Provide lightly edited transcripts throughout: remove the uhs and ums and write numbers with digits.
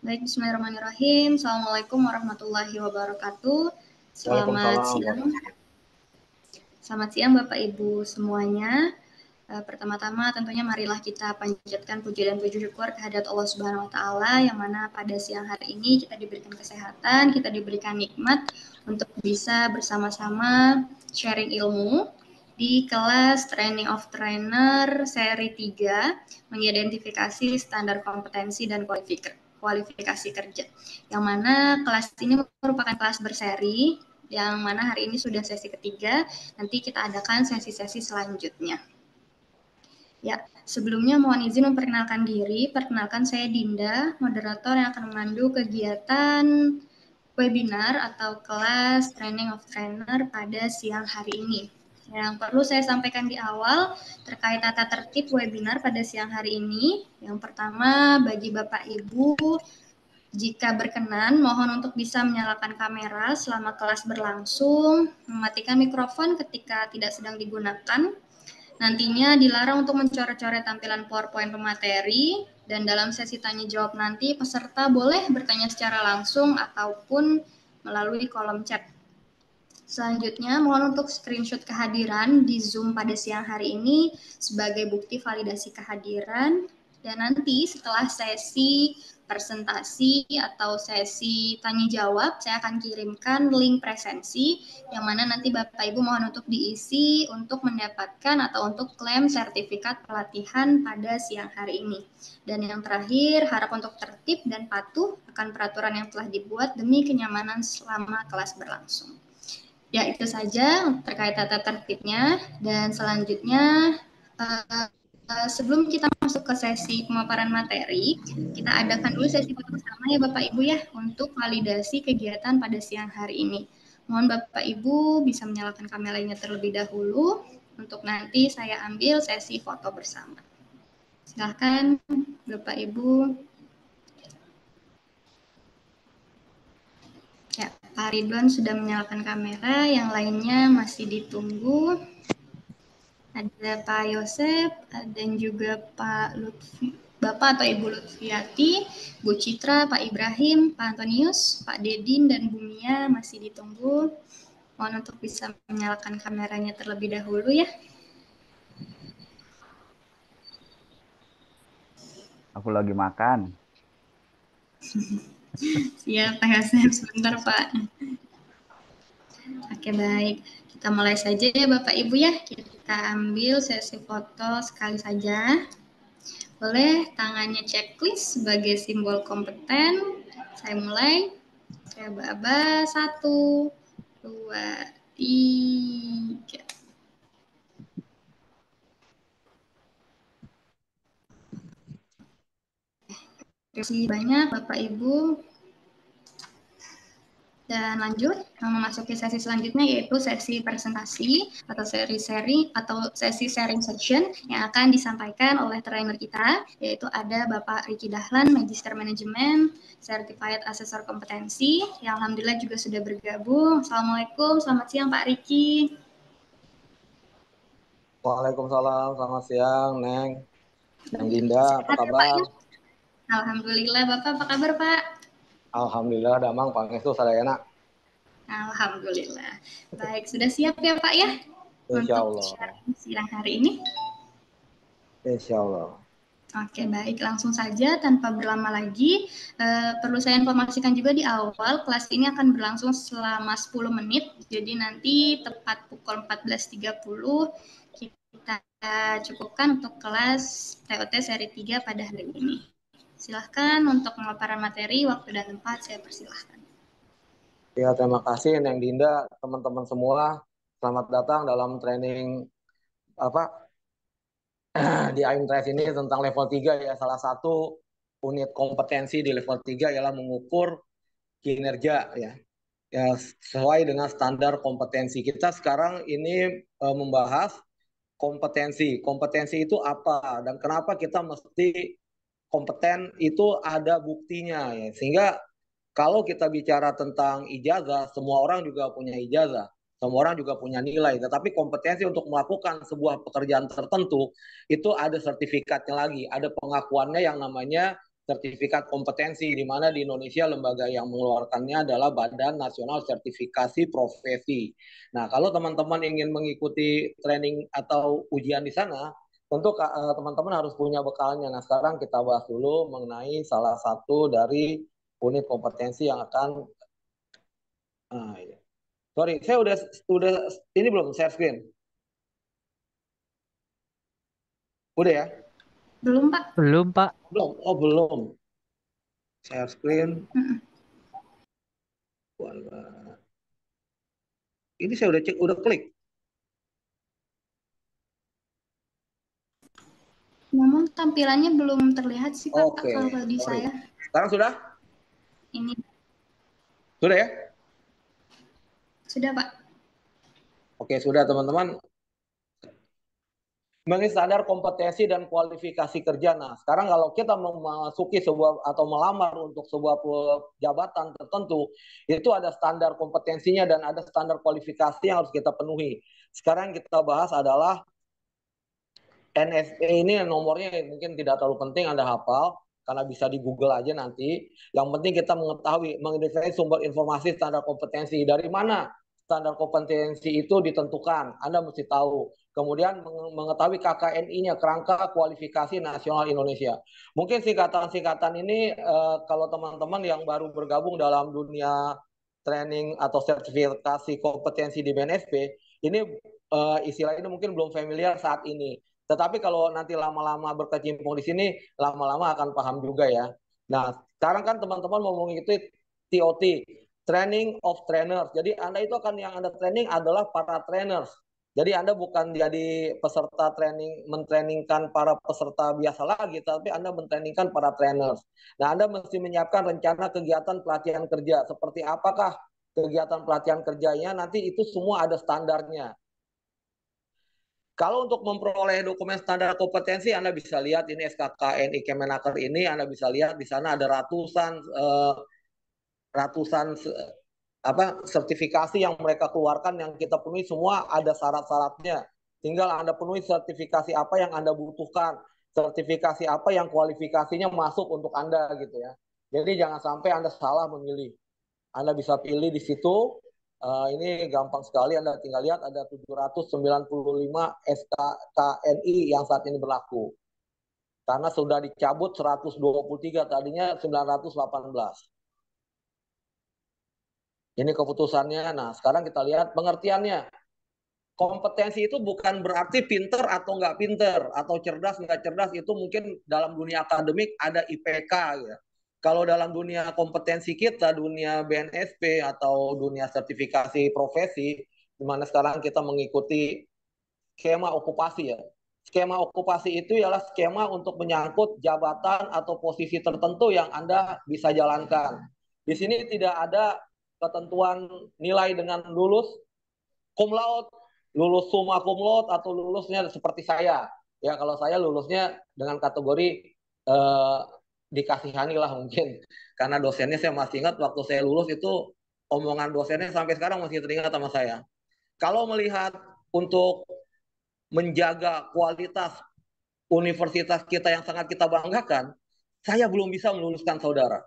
Baik, bismillahirrahmanirrahim. Assalamualaikum warahmatullahi wabarakatuh. Selamat Waalaikumsalam. siang. Selamat siang Bapak Ibu semuanya. Pertama-tama tentunya marilah kita panjatkan puji dan puji syukur kehadirat Allah Subhanahu wa taala yang mana pada siang hari ini kita diberikan kesehatan, kita diberikan nikmat untuk bisa bersama-sama sharing ilmu di kelas Training of Trainer seri 3 mengidentifikasi standar kompetensi dan kualifikasi kerja. Yang mana kelas ini merupakan kelas berseri yang mana hari ini sudah sesi ketiga, nanti kita adakan sesi-sesi selanjutnya. Ya, sebelumnya mohon izin memperkenalkan diri. Perkenalkan saya Dinda, moderator yang akan memandu kegiatan webinar atau kelas Training of Trainer pada siang hari ini. Yang perlu saya sampaikan di awal terkait tata tertib webinar pada siang hari ini. Yang pertama, bagi Bapak Ibu, jika berkenan, mohon untuk bisa menyalakan kamera selama kelas berlangsung, mematikan mikrofon ketika tidak sedang digunakan. Nantinya dilarang untuk mencoret-coret tampilan PowerPoint pemateri, dan dalam sesi tanya jawab nanti peserta boleh bertanya secara langsung ataupun melalui kolom chat. Selanjutnya, mohon untuk screenshot kehadiran di Zoom pada siang hari ini sebagai bukti validasi kehadiran. Dan nanti setelah sesi presentasi atau sesi tanya jawab, saya akan kirimkan link presensi yang mana nanti Bapak Ibu mohon untuk diisi untuk mendapatkan atau untuk klaim sertifikat pelatihan pada siang hari ini. Dan yang terakhir, harap untuk tertib dan patuh akan peraturan yang telah dibuat demi kenyamanan selama kelas berlangsung. Ya, itu saja terkait tata tertibnya. Dan selanjutnya, sebelum kita masuk ke sesi pemaparan materi, kita adakan dulu sesi foto bersama ya Bapak Ibu ya, untuk validasi kegiatan pada siang hari ini. Mohon Bapak Ibu bisa menyalakan kameranya terlebih dahulu, untuk nanti saya ambil sesi foto bersama. Silakan Bapak Ibu. Ya, Pak Ridwan sudah menyalakan kamera, yang lainnya masih ditunggu. Ada Pak Yosep dan juga Pak Lutfi, Bapak atau Ibu Lutfiati, Bu Citra, Pak Ibrahim, Pak Antonius, Pak Dedin, dan Bu Mia masih ditunggu. Mohon untuk bisa menyalakan kameranya terlebih dahulu ya. Aku lagi makan. Siap, Pak Yosep. Sebentar, Pak. Oke, baik. Kita mulai saja ya Bapak Ibu ya. Kita ambil sesi foto sekali saja. Boleh tangannya checklist sebagai simbol kompeten. Saya mulai. Saya aba 1, 2, 3. Terima kasih banyak Bapak Ibu. Dan lanjut memasuki sesi selanjutnya yaitu sesi presentasi atau seri-seri atau sesi sharing session yang akan disampaikan oleh trainer kita, yaitu ada Bapak Riki Dahlan, Magister Manajemen, Certified Assessor Kompetensi, yang alhamdulillah juga sudah bergabung. Assalamualaikum, selamat siang Pak Riki. Waalaikumsalam, selamat siang, Neng. Neng Dinda, apa Sehat ya Pak kabar? ya? Alhamdulillah, Bapak apa kabar Pak? Alhamdulillah, damang pangestu sadayana. Alhamdulillah. Baik, sudah siap ya Pak ya Insya untuk Allah. sharing siang hari ini? Insya Allah. Oke, baik. Langsung saja tanpa berlama lagi, perlu saya informasikan juga di awal, kelas ini akan berlangsung selama 10 menit. Jadi nanti tepat pukul 14.30 kita cukupkan untuk kelas TOT seri 3 pada hari ini. Silahkan untuk pemaparan materi, waktu dan tempat saya persilahkan. Ya, terima kasih Neng Dinda, teman-teman semua. Selamat datang dalam training apa di AIMTRES ini tentang level 3 ya. Salah satu unit kompetensi di level 3 ialah mengukur kinerja ya. Ya, sesuai dengan standar kompetensi. Kita sekarang ini membahas kompetensi. Kompetensi itu apa dan kenapa kita mesti kompeten itu ada buktinya ya. Sehingga kalau kita bicara tentang ijazah, semua orang juga punya ijazah. Semua orang juga punya nilai, tetapi kompetensi untuk melakukan sebuah pekerjaan tertentu itu ada sertifikatnya lagi, ada pengakuannya yang namanya sertifikat kompetensi, di mana di Indonesia lembaga yang mengeluarkannya adalah Badan Nasional Sertifikasi Profesi. Nah, kalau teman-teman ingin mengikuti training atau ujian di sana, tentu teman-teman harus punya bekalnya. Nah, sekarang kita bahas dulu mengenai salah satu dari unit kompetensi yang akan ya. Sorry, saya udah ini belum share screen. Udah ya? Belum, Pak. Belum, Pak. Belum. Oh, belum. Share screen. Ini saya udah cek, udah klik. Memang tampilannya belum terlihat sih, Pak, Oke, kalau di sorry. saya. Sekarang sudah? Ini Sudah ya? sudah, Pak. Oke, sudah teman-teman. Mengenai standar kompetensi dan kualifikasi kerja. Nah, sekarang kalau kita memasuki sebuah atau melamar untuk sebuah jabatan tertentu, itu ada standar kompetensinya dan ada standar kualifikasi yang harus kita penuhi. Sekarang kita bahas adalah NSP ini, nomornya mungkin tidak terlalu penting Anda hafal, karena bisa di Google aja nanti. Yang penting kita mengetahui, mengidentifikasi sumber informasi standar kompetensi. Dari mana standar kompetensi itu ditentukan? Anda mesti tahu. Kemudian mengetahui KKNI-nya, Kerangka Kualifikasi Nasional Indonesia. Mungkin singkatan-singkatan ini kalau teman-teman yang baru bergabung dalam dunia training atau sertifikasi kompetensi di BNSP, ini istilah ini mungkin belum familiar saat ini. Tetapi kalau nanti lama-lama berkecimpung di sini, lama-lama akan paham juga ya. Nah, sekarang kan teman-teman mau mengikuti TOT, Training of Trainers. Jadi Anda itu akan yang Anda training adalah para trainers. Jadi Anda bukan jadi peserta training, mentrainingkan para peserta biasa lagi, tapi Anda mentrainingkan para trainers. Nah, Anda mesti menyiapkan rencana kegiatan pelatihan kerja. Seperti apakah kegiatan pelatihan kerjanya, nanti itu semua ada standarnya. Kalau untuk memperoleh dokumen standar kompetensi, Anda bisa lihat ini SKKNI Kemenaker ini, Anda bisa lihat di sana ada ratusan sertifikasi yang mereka keluarkan yang kita penuhi semua ada syarat-syaratnya. Tinggal Anda penuhi sertifikasi apa yang Anda butuhkan, sertifikasi apa yang kualifikasinya masuk untuk Anda gitu ya. Jadi jangan sampai Anda salah memilih. Anda bisa pilih di situ. Ini gampang sekali, Anda tinggal lihat ada 795 SKKNI yang saat ini berlaku. Karena sudah dicabut 123, tadinya 918. Ini keputusannya. Nah, sekarang kita lihat pengertiannya. Kompetensi itu bukan berarti pinter atau nggak pinter, atau cerdas nggak cerdas. Itu mungkin dalam dunia akademik ada IPK. Ya. Kalau dalam dunia kompetensi kita, dunia BNSP atau dunia sertifikasi profesi, di mana sekarang kita mengikuti skema okupasi ya. Skema okupasi itu ialah skema untuk menyangkut jabatan atau posisi tertentu yang Anda bisa jalankan. Di sini tidak ada ketentuan nilai dengan lulus cum laude, lulus summa cum laude, atau lulusnya seperti saya. Ya, kalau saya lulusnya dengan kategori dikasihani lah mungkin. Karena dosennya saya masih ingat waktu saya lulus itu omongan dosennya sampai sekarang masih teringat sama saya. Kalau melihat untuk menjaga kualitas universitas kita yang sangat kita banggakan, saya belum bisa meluluskan saudara.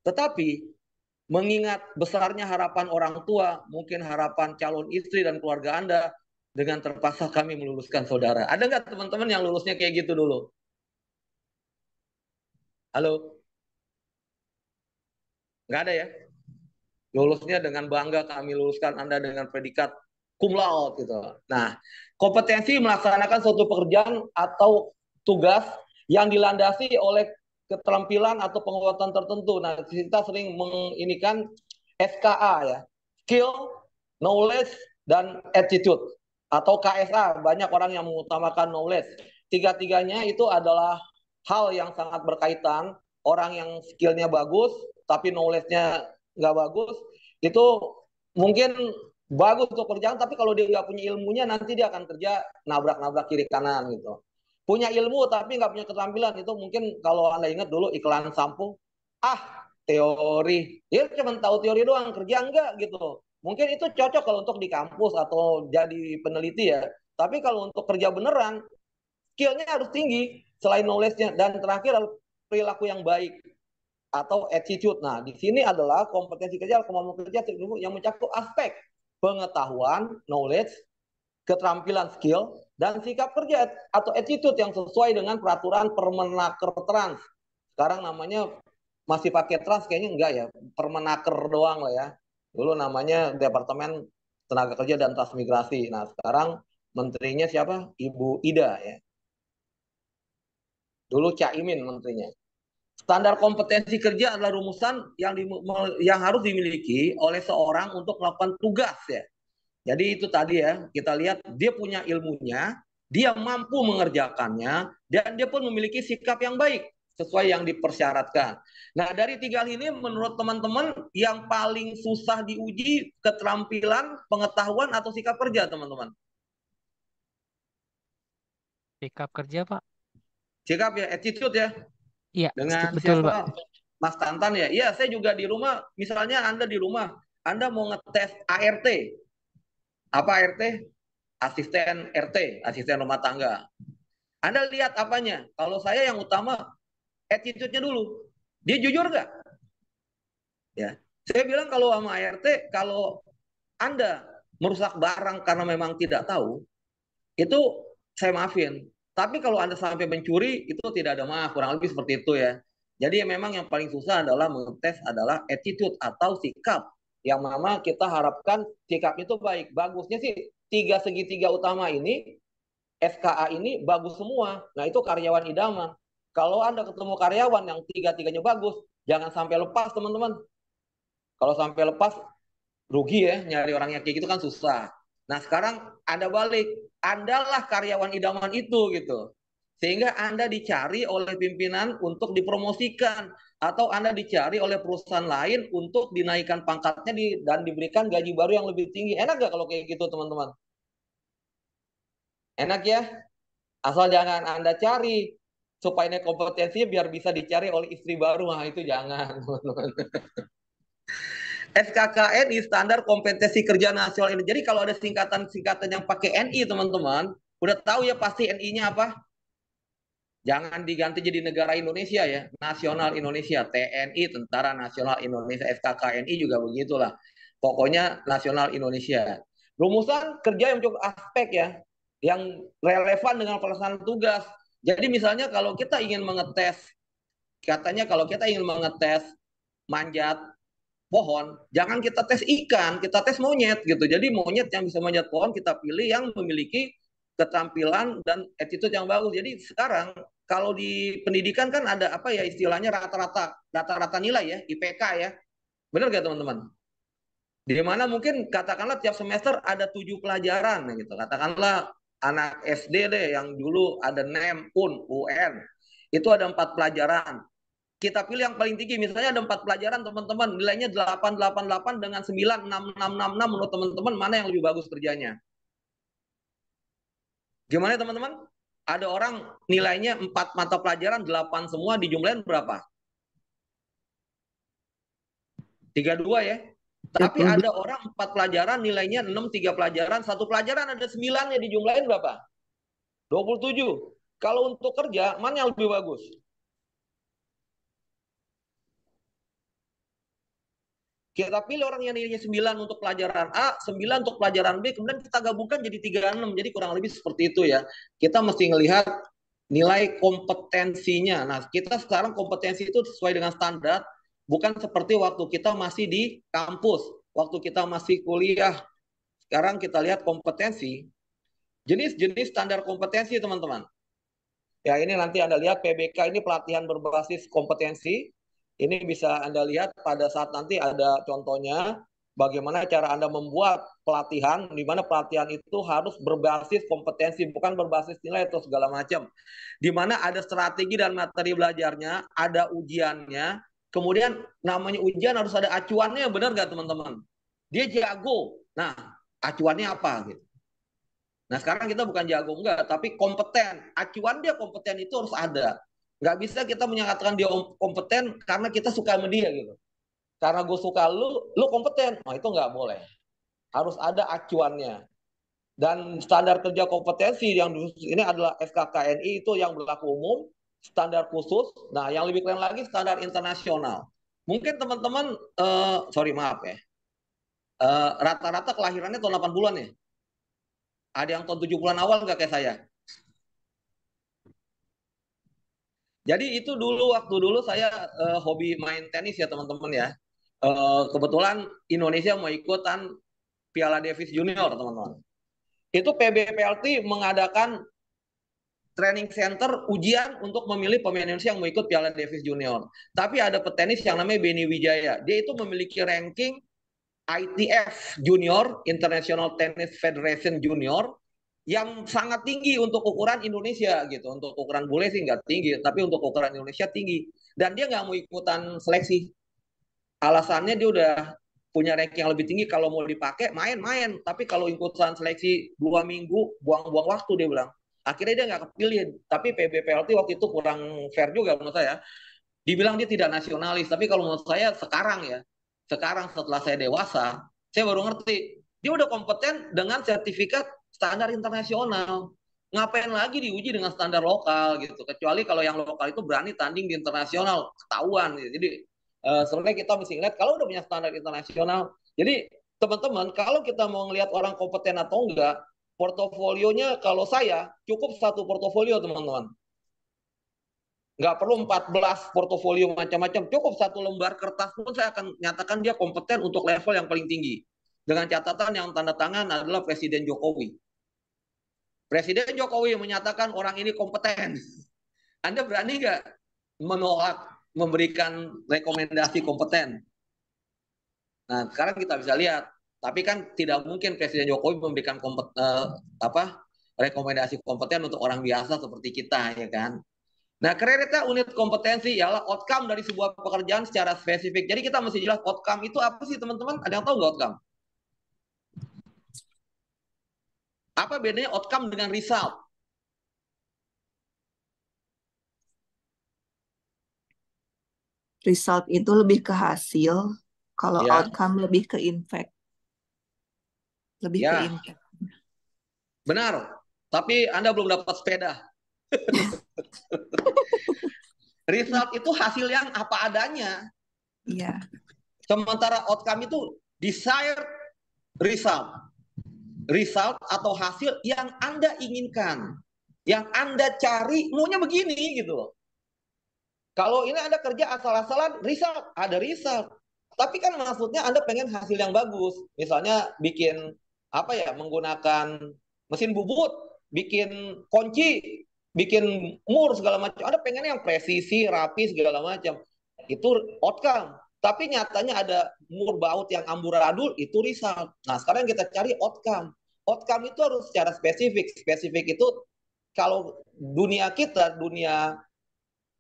Tetapi mengingat besarnya harapan orang tua, mungkin harapan calon istri dan keluarga Anda, dengan terpaksa kami meluluskan saudara. Ada nggak teman-teman yang lulusnya kayak gitu dulu? Halo? Nggak ada ya? Lulusnya dengan bangga kami luluskan Anda dengan predikat cum laude gitu. Nah, kompetensi melaksanakan suatu pekerjaan atau tugas yang dilandasi oleh keterampilan atau penguatan tertentu. Nah, kita sering menginikan SKA ya, skill, knowledge, dan attitude atau KSA. Banyak orang yang mengutamakan knowledge. Tiga-tiganya itu adalah hal yang sangat berkaitan. Orang yang skillnya bagus, tapi knowledge-nya nggak bagus, itu mungkin bagus untuk kerjaan, tapi kalau dia nggak punya ilmunya, nanti dia akan kerja nabrak-nabrak kiri kanan gitu. Punya ilmu tapi nggak punya keterampilan, itu mungkin kalau Anda ingat dulu iklan sampo, teori, dia cuma tahu teori doang, kerja enggak gitu. Mungkin itu cocok kalau untuk di kampus atau jadi peneliti ya, tapi kalau untuk kerja beneran, skillnya harus tinggi selain knowledge-nya. Dan terakhir perilaku yang baik atau attitude. Nah, di sini adalah kompetensi kerja, kemampuan kerja yang mencakup aspek pengetahuan, knowledge, keterampilan, skill, dan sikap kerja atau attitude yang sesuai dengan peraturan Permenaker Trans. Sekarang namanya masih pakai trans kayaknya enggak ya, Permenaker doang lah ya. Dulu namanya Departemen Tenaga Kerja dan Transmigrasi. Nah, sekarang menterinya siapa? Ibu Ida ya. Dulu Caimin menterinya. Standar kompetensi kerja adalah rumusan yang harus dimiliki oleh seorang untuk melakukan tugas ya. Jadi itu tadi ya, kita lihat dia punya ilmunya, dia mampu mengerjakannya, dan dia pun memiliki sikap yang baik sesuai yang dipersyaratkan. Nah, dari tiga hal ini menurut teman-teman yang paling susah diuji keterampilan, pengetahuan atau sikap kerja, teman-teman? Sikap kerja, Pak. Sikap ya, attitude ya. Iya, Dengan betul, Pak. siapa? Mas Tantan ya. Iya, saya juga di rumah, misalnya Anda di rumah, Anda mau ngetes ART. Apa ART? Asisten RT, asisten rumah tangga. Anda lihat apanya? Kalau saya yang utama attitude-nya dulu. Dia jujur nggak? Ya. Saya bilang kalau sama ART, kalau Anda merusak barang karena memang tidak tahu, itu saya maafin. Tapi kalau Anda sampai mencuri, itu tidak ada maaf. Kurang lebih seperti itu ya. Jadi memang yang paling susah adalah mengetes adalah attitude atau sikap. Yang memang kita harapkan sikap itu baik. Bagusnya sih tiga segitiga utama ini, SKA ini bagus semua. Nah itu karyawan idaman. Kalau Anda ketemu karyawan yang tiga-tiganya bagus, jangan sampai lepas teman-teman. Kalau sampai lepas, rugi ya, nyari orang yang kayak gitu kan susah. Nah sekarang Anda balik, Andalah karyawan idaman itu gitu. Sehingga Anda dicari oleh pimpinan untuk dipromosikan. Atau Anda dicari oleh perusahaan lain untuk dinaikkan pangkatnya dan diberikan gaji baru yang lebih tinggi. Enak gak kalau kayak gitu teman-teman? Enak ya? Asal jangan Anda cari supaya naik kompetensinya biar bisa dicari oleh istri baru. Nah itu jangan teman-teman. SKKNI standar kompetensi kerja nasional ini. Jadi kalau ada singkatan-singkatan yang pakai NI teman-teman, udah tahu ya pasti NI-nya apa? Jangan diganti jadi negara Indonesia ya, nasional Indonesia, TNI, Tentara Nasional Indonesia, SKKNI juga begitulah. Pokoknya nasional Indonesia. Rumusan kerja yang cukup aspek ya, yang relevan dengan pelaksanaan tugas. Jadi misalnya kalau kita ingin mengetes, katanya kalau kita ingin mengetes manjat pohon, jangan kita tes ikan, kita tes monyet gitu. Jadi monyet yang bisa manjat pohon kita pilih yang memiliki keterampilan dan attitude yang bagus. Jadi sekarang kalau di pendidikan kan ada apa ya istilahnya rata-rata nilai ya, IPK ya. Benar gak teman-teman? Di mana mungkin katakanlah tiap semester ada 7 pelajaran gitu. Katakanlah anak SD deh yang dulu ada NEM, UN. Itu ada 4 pelajaran, kita pilih yang paling tinggi. Misalnya ada 4 pelajaran teman-teman, nilainya 888 dengan 96666, menurut teman-teman mana yang lebih bagus kerjanya? Gimana teman-teman? Ada orang nilainya 4 mata pelajaran 8 semua, dijumlahin berapa? 32 ya. Tapi ada orang 4 pelajaran nilainya 6, 3 pelajaran, 1 pelajaran ada 9 ya, dijumlahin berapa? 27. Kalau untuk kerja, mana yang lebih bagus? Kita pilih orang yang nilainya 9 untuk pelajaran A, 9 untuk pelajaran B, kemudian kita gabungkan jadi 36. Jadi kurang lebih seperti itu ya. Kita mesti melihat nilai kompetensinya. Nah, kita sekarang kompetensi itu sesuai dengan standar, bukan seperti waktu kita masih di kampus, waktu kita masih kuliah. Sekarang kita lihat kompetensi, jenis-jenis standar kompetensi teman-teman. Ya ini nanti Anda lihat PBK ini pelatihan berbasis kompetensi. Ini bisa Anda lihat pada saat nanti ada contohnya bagaimana cara Anda membuat pelatihan, di mana pelatihan itu harus berbasis kompetensi, bukan berbasis nilai atau segala macam. Di mana ada strategi dan materi belajarnya, ada ujiannya, kemudian namanya ujian harus ada acuannya, benar nggak teman-teman? Dia jago, nah acuannya apa gitu. Nah sekarang kita bukan jago enggak, tapi kompeten. Acuan dia kompeten itu harus ada. Nggak bisa kita menyatakan dia kompeten karena kita suka sama dia gitu. Karena gue suka lu kompeten. Nah itu nggak boleh. Harus ada acuannya. Dan standar kerja kompetensi yang ini adalah SKKNI itu yang berlaku umum. standar khusus. Nah, yang lebih keren lagi standar internasional. Mungkin teman-teman, sorry maaf ya, rata-rata kelahirannya tahun 80-an ya. Ada yang tahun 70-an awal nggak kayak saya? Jadi itu dulu waktu dulu saya hobi main tenis ya teman-teman ya. Kebetulan Indonesia mau ikutan Piala Davis Junior teman-teman. Itu PBPLT mengadakan training center ujian untuk memilih pemain Indonesia yang mau ikut Piala Davis Junior. Tapi ada petenis yang namanya Benny Wijaya. Dia itu memiliki ranking ITF Junior, International Tennis Federation Junior, yang sangat tinggi untuk ukuran Indonesia gitu. Untuk ukuran bule sih nggak tinggi, tapi untuk ukuran Indonesia tinggi. Dan dia nggak mau ikutan seleksi. Alasannya dia udah punya ranking yang lebih tinggi, kalau mau dipakai main-main. Tapi kalau ikutan seleksi 2 minggu, buang-buang waktu dia bilang. Akhirnya dia nggak kepilih. Tapi PBPLT waktu itu kurang fair juga menurut saya. Dibilang dia tidak nasionalis. Tapi kalau menurut saya sekarang ya, sekarang setelah saya dewasa, saya baru ngerti. Dia udah kompeten dengan sertifikat standar internasional. Ngapain lagi diuji dengan standar lokal gitu. Kecuali kalau yang lokal itu berani tanding di internasional, ketahuan. Gitu. Jadi sebenarnya kita mesti ngeliat kalau udah punya standar internasional. Jadi teman-teman, kalau kita mau ngelihat orang kompeten atau enggak, portofolionya kalau saya cukup satu portofolio teman-teman. Nggak perlu 14 portofolio macam-macam, cukup satu lembar kertas pun saya akan nyatakan dia kompeten untuk level yang paling tinggi. Dengan catatan yang tanda tangan adalah Presiden Jokowi. Presiden Jokowi menyatakan orang ini kompeten. Anda berani nggak menolak memberikan rekomendasi kompeten? Nah, sekarang kita bisa lihat. Tapi kan tidak mungkin Presiden Jokowi memberikan rekomendasi kompeten untuk orang biasa seperti kita, ya kan? Nah, kriteria unit kompetensi ialah outcome dari sebuah pekerjaan secara spesifik. Jadi kita mesti jelas outcome itu apa sih teman-teman? Ada yang tahu nggak outcome? Apa bedanya outcome dengan result? Result itu lebih ke hasil, kalau Ya, outcome lebih ke impact. Lebih ke ya, impact. benar. Tapi Anda belum dapat sepeda. Result itu hasil yang apa adanya. Iya. Sementara outcome itu desired result. Result atau hasil yang Anda inginkan. Yang Anda cari maunya begini gitu loh. Kalau ini Anda kerja asal-asalan, result, ada result. Tapi kan maksudnya Anda pengen hasil yang bagus. Misalnya bikin apa ya, menggunakan mesin bubut, bikin kunci, bikin mur segala macam. Anda pengen yang presisi, rapi segala macam. Itu outcome. Tapi nyatanya ada mur baut yang amburadul, itu result. Nah, sekarang kita cari outcome. Outcome itu harus secara spesifik. Spesifik itu kalau dunia kita, dunia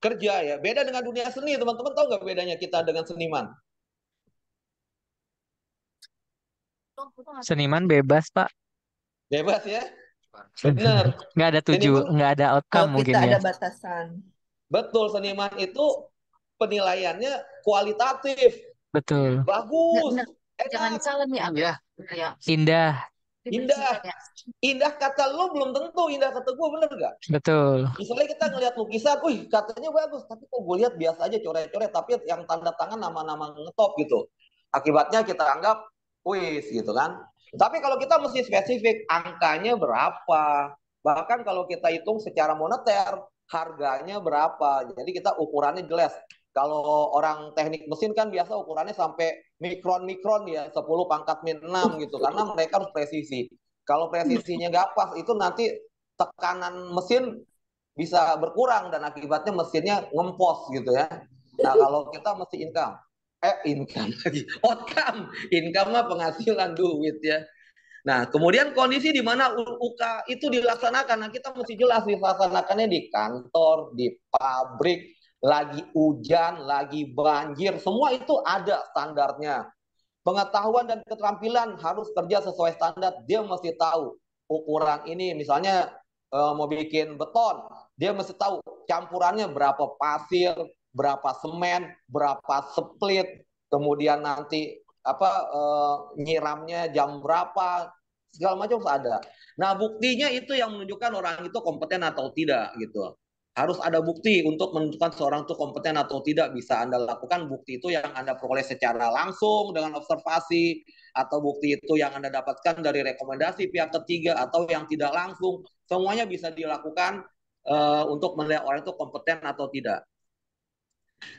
kerja ya, beda dengan dunia seni. Teman-teman tahu nggak bedanya kita dengan seniman? Seniman bebas, Pak. Bebas ya, bener. Nggak ada Seniman, nggak ada outcome Kalau mungkin kita ya. ada batasan. betul, seniman itu penilaiannya kualitatif, Betul. bagus, Jangan enak, salah nih, ya. Kayak Indah. indah. Indah kata lo belum tentu indah kata gue, bener gak? Betul. Misalnya kita ngelihat lukisan, wih katanya bagus, tapi kok gue lihat biasa aja, coret-coret, tapi yang tanda tangan nama-nama ngetop gitu. Akibatnya kita anggap, wih gitu kan. Tapi kalau kita mesti spesifik, angkanya berapa. Bahkan kalau kita hitung secara moneter, harganya berapa. Jadi kita ukurannya jelas. Kalau orang teknik mesin kan biasa ukurannya sampai mikron-mikron ya, 10 pangkat min 6 gitu. Karena mereka harus presisi. Kalau presisinya nggak pas, itu nanti tekanan mesin bisa berkurang dan akibatnya mesinnya ngempos gitu ya. Nah, kalau kita mesti income lagi, outcome, income mah penghasilan duit ya. Nah, kemudian kondisi di mana UK itu dilaksanakan. Nah, kita mesti jelas dilaksanakannya di kantor, di pabrik, lagi hujan, lagi banjir, semua itu ada standarnya. Pengetahuan dan keterampilan harus kerja sesuai standar. Dia mesti tahu ukuran ini, misalnya mau bikin beton, dia mesti tahu campurannya berapa pasir, berapa semen, berapa split, kemudian nanti nyiramnya jam berapa, segala macam harus ada. Nah, buktinya itu yang menunjukkan orang itu kompeten atau tidak gitu. Harus ada bukti untuk menentukan seorang itu kompeten atau tidak. Bisa Anda lakukan bukti itu yang Anda peroleh secara langsung dengan observasi, atau bukti itu yang Anda dapatkan dari rekomendasi pihak ketiga, atau yang tidak langsung. Semuanya bisa dilakukan untuk menilai orang itu kompeten atau tidak.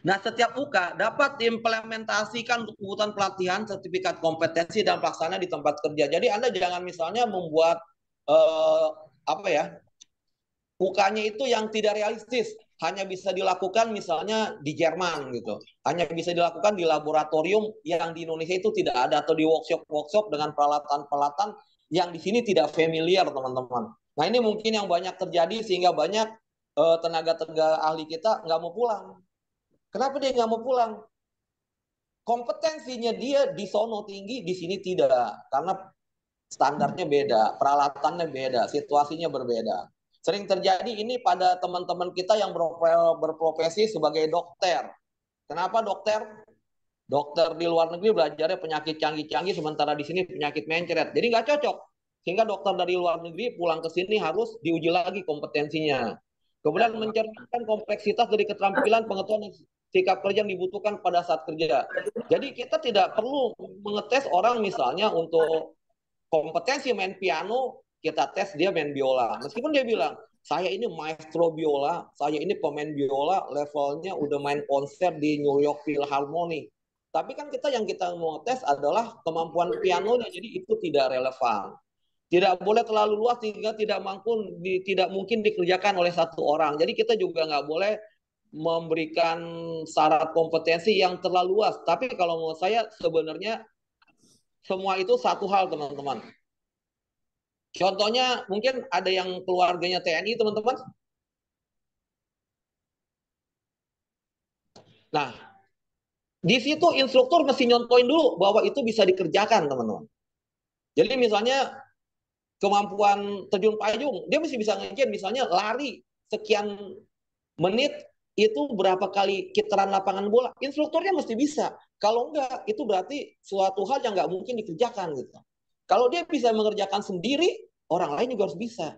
Nah, setiap UK dapat diimplementasikan untuk kebutuhan pelatihan, sertifikat kompetensi, dan pelaksanaan di tempat kerja. Jadi Anda jangan misalnya membuat apa ya, UK-nya itu yang tidak realistis, hanya bisa dilakukan misalnya di Jerman gitu, hanya bisa dilakukan di laboratorium yang di Indonesia itu tidak ada, atau di workshop dengan peralatan-peralatan yang di sini tidak familiar, teman-teman. Nah, ini mungkin yang banyak terjadi sehingga banyak tenaga-tenaga ahli kita nggak mau pulang. Kenapa dia nggak mau pulang? Kompetensinya dia di sono tinggi, di sini tidak, karena standarnya beda, peralatannya beda, situasinya berbeda. Sering terjadi ini pada teman-teman kita yang berprofesi sebagai dokter. Kenapa dokter? Dokter di luar negeri belajarnya penyakit canggih-canggih, sementara di sini penyakit mencret. Jadi nggak cocok. Sehingga dokter dari luar negeri pulang ke sini harus diuji lagi kompetensinya. Kemudian mencerminkan kompleksitas dari keterampilan, pengetahuan, dan sikap kerja yang dibutuhkan pada saat kerja. Jadi kita tidak perlu mengetes orang misalnya untuk kompetensi main piano, kita tes dia main biola. Meskipun dia bilang, saya ini maestro biola, saya ini pemain biola, levelnya udah main konser di New York Philharmonic. Tapi kan yang kita mau tes adalah kemampuan pianonya, jadi itu tidak relevan. Tidak boleh terlalu luas sehingga tidak mungkin dikerjakan oleh satu orang. Jadi kita juga nggak boleh memberikan syarat kompetensi yang terlalu luas. Tapi kalau menurut saya sebenarnya semua itu satu hal, teman-teman. Contohnya mungkin ada yang keluarganya TNI, teman-teman. Nah, di situ instruktur mesti nyontoin dulu bahwa itu bisa dikerjakan, teman-teman. Jadi misalnya kemampuan terjun payung, dia mesti bisa ngejin, misalnya lari sekian menit itu berapa kali kitaran lapangan bola. Instrukturnya mesti bisa. Kalau enggak, itu berarti suatu hal yang nggak mungkin dikerjakan gitu. Kalau dia bisa mengerjakan sendiri, orang lain juga harus bisa.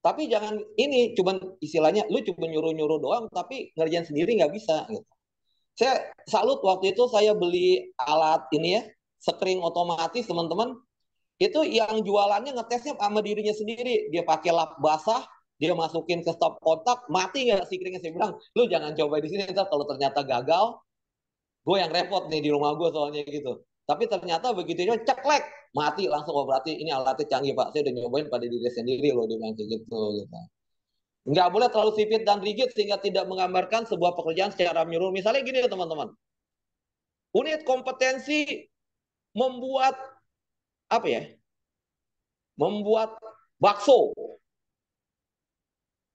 Tapi jangan ini cuman istilahnya lu cuma nyuruh-nyuruh doang tapi ngerjain sendiri nggak bisa gitu. Saya salut waktu itu saya beli alat ini ya, screen otomatis, teman-teman. Itu yang jualannya ngetesnya sama dirinya sendiri. Dia pakai lap basah, dia masukin ke stop kontak, mati nggak si kringnya. Saya bilang, lu jangan coba di sini, ntar kalau ternyata gagal, gue yang repot nih di rumah gue soalnya gitu. Tapi ternyata begitu ceklek, mati langsung. Oh, berarti ini alatnya canggih Pak, saya udah nyobain pada diri sendiri loh, dia bilang gitu. Nggak boleh terlalu sipit dan rigid sehingga tidak menggambarkan sebuah pekerjaan secara menyeluruh. Misalnya gini ya teman-teman, unit kompetensi membuat apa ya? Membuat bakso.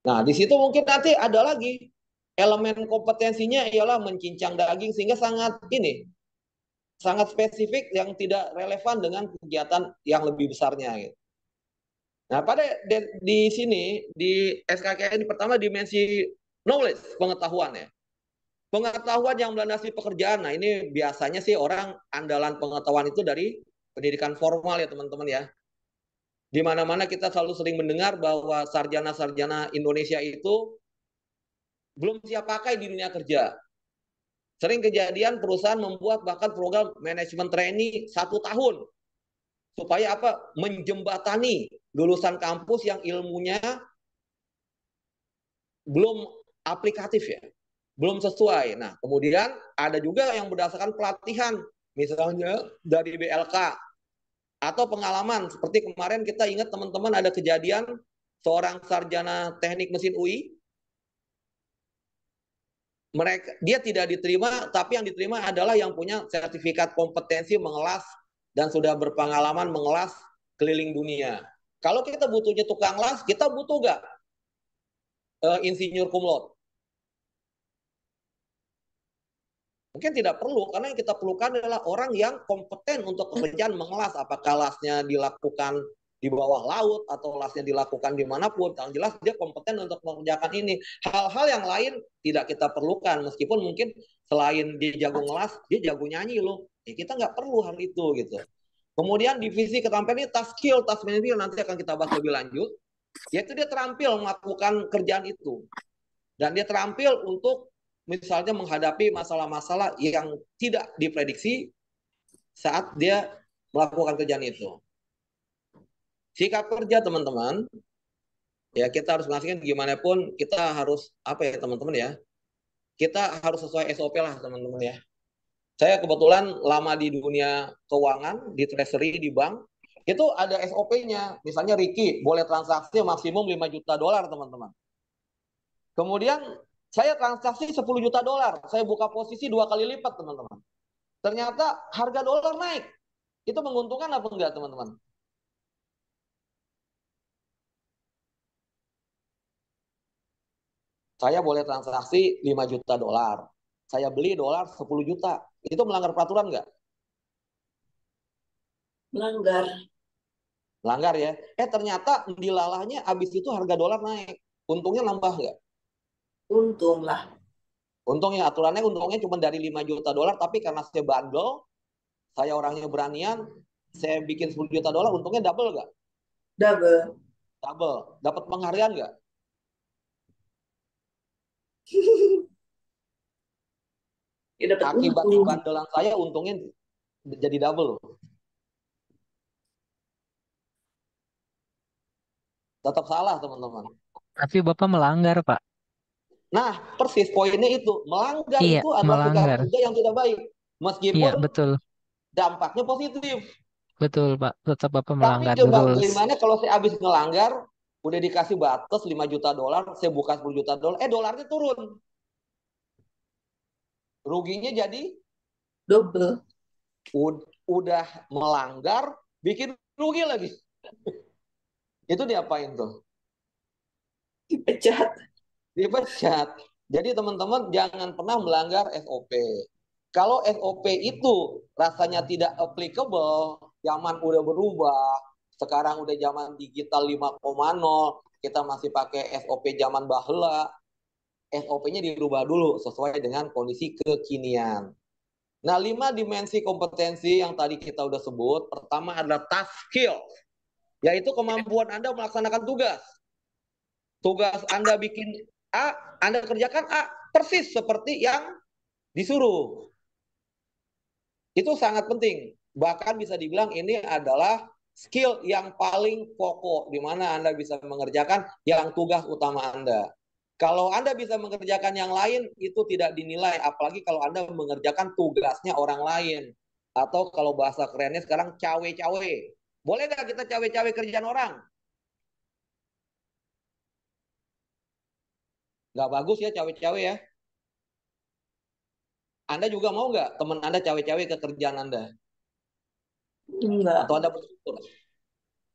Nah, di situ mungkin nanti ada lagi elemen kompetensinya ialah mencincang daging sehingga sangat spesifik yang tidak relevan dengan kegiatan yang lebih besarnya gitu. Nah, di sini di SKKN ini pertama dimensi knowledge, pengetahuan ya. Pengetahuan yang melandasi pekerjaan. Nah, ini biasanya sih orang andalan pengetahuan itu dari pendidikan formal ya, teman-teman ya. Di mana-mana kita selalu sering mendengar bahwa sarjana-sarjana Indonesia itu belum siap pakai di dunia kerja. Sering kejadian perusahaan membuat bahkan program manajemen trainee 1 tahun. Supaya apa? Menjembatani lulusan kampus yang ilmunya belum aplikatif ya. Belum sesuai. Nah, kemudian ada juga yang berdasarkan pelatihan. Misalnya dari BLK. Atau pengalaman, seperti kemarin kita ingat teman-teman ada kejadian seorang sarjana teknik mesin UI, dia tidak diterima, tapi yang diterima adalah yang punya sertifikat kompetensi mengelas dan sudah berpengalaman mengelas keliling dunia. Kalau kita butuhnya tukang las, kita butuh nggak insinyur cum laude? Mungkin tidak perlu, karena yang kita perlukan adalah orang yang kompeten untuk pekerjaan mengelas. Apakah lasnya dilakukan di bawah laut atau lasnya dilakukan dimanapun, yang jelas dia kompeten untuk mengerjakan ini. Hal-hal yang lain tidak kita perlukan, meskipun mungkin selain dia jago ngelas, dia jago nyanyi loh. Ya, kita nggak perlu hal itu gitu. Kemudian divisi keterampilan ini task skill, task management nanti akan kita bahas lebih lanjut, yaitu dia terampil melakukan kerjaan itu. Dan dia terampil untuk misalnya menghadapi masalah-masalah yang tidak diprediksi saat dia melakukan kerjaan itu. Sikap kerja teman-teman, ya kita harus memastikan gimana pun kita harus apa ya teman-teman ya, kita harus sesuai SOP lah teman-teman ya. Saya kebetulan lama di dunia keuangan, di treasury, di bank, itu ada SOP-nya. Misalnya Ricky boleh transaksi maksimum 5 juta dolar teman-teman. Kemudian saya transaksi 10 juta dolar, saya buka posisi 2 kali lipat teman-teman. Ternyata harga dolar naik. Itu menguntungkan apa enggak teman-teman? Saya boleh transaksi 5 juta dolar. Saya beli dolar 10 juta. Itu melanggar peraturan nggak? Melanggar. Melanggar ya. Ternyata dilalahnya habis itu harga dolar naik. Untungnya nambah nggak? Untung lah. Untungnya aturannya untungnya cuma dari 5 juta dolar. Tapi karena saya bandel, saya orangnya beranian, saya bikin 10 juta dolar, untungnya double nggak? Double. Double. Dapat penghargaan nggak? Ya dapat Akibat untung. bandelan saya untungnya jadi double. Tetap salah teman-teman. Tapi Bapak melanggar, Pak. Nah, persis poinnya itu. Melanggar Iya, itu adalah sikap melanggar. kerja yang tidak baik. Iya, Meskipun betul. dampaknya positif. Betul, Pak. Tetap Bapak Tapi melanggar the coba rules. bagaimana kalau saya habis ngelanggar, udah dikasih batas 5 juta dolar, saya buka 10 juta dolar, dolarnya turun. Ruginya jadi Double. udah melanggar, bikin rugi lagi. Itu diapain tuh? Dipecat. Dipecat. Jadi teman-teman jangan pernah melanggar SOP. Kalau SOP itu rasanya tidak applicable, zaman udah berubah, sekarang udah zaman digital 5.0, kita masih pakai SOP zaman bahela, SOP-nya dirubah dulu sesuai dengan kondisi kekinian. Nah, 5 dimensi kompetensi yang tadi kita udah sebut, pertama adalah task skill, yaitu kemampuan Anda melaksanakan tugas. Tugas Anda bikin A, Anda kerjakan A, persis seperti yang disuruh. Itu sangat penting. Bahkan bisa dibilang ini adalah skill yang paling pokok, di mana Anda bisa mengerjakan yang tugas utama Anda. Kalau Anda bisa mengerjakan yang lain, itu tidak dinilai. Apalagi kalau Anda mengerjakan tugasnya orang lain. Atau kalau bahasa kerennya sekarang cawe-cawe. Boleh nggak kita cawe-cawe kerjaan orang? Nggak bagus ya cawe-cawe ya. Anda juga mau nggak teman Anda cawe-cawe ke kerjaan Anda? Enggak. Atau Anda bersyukur?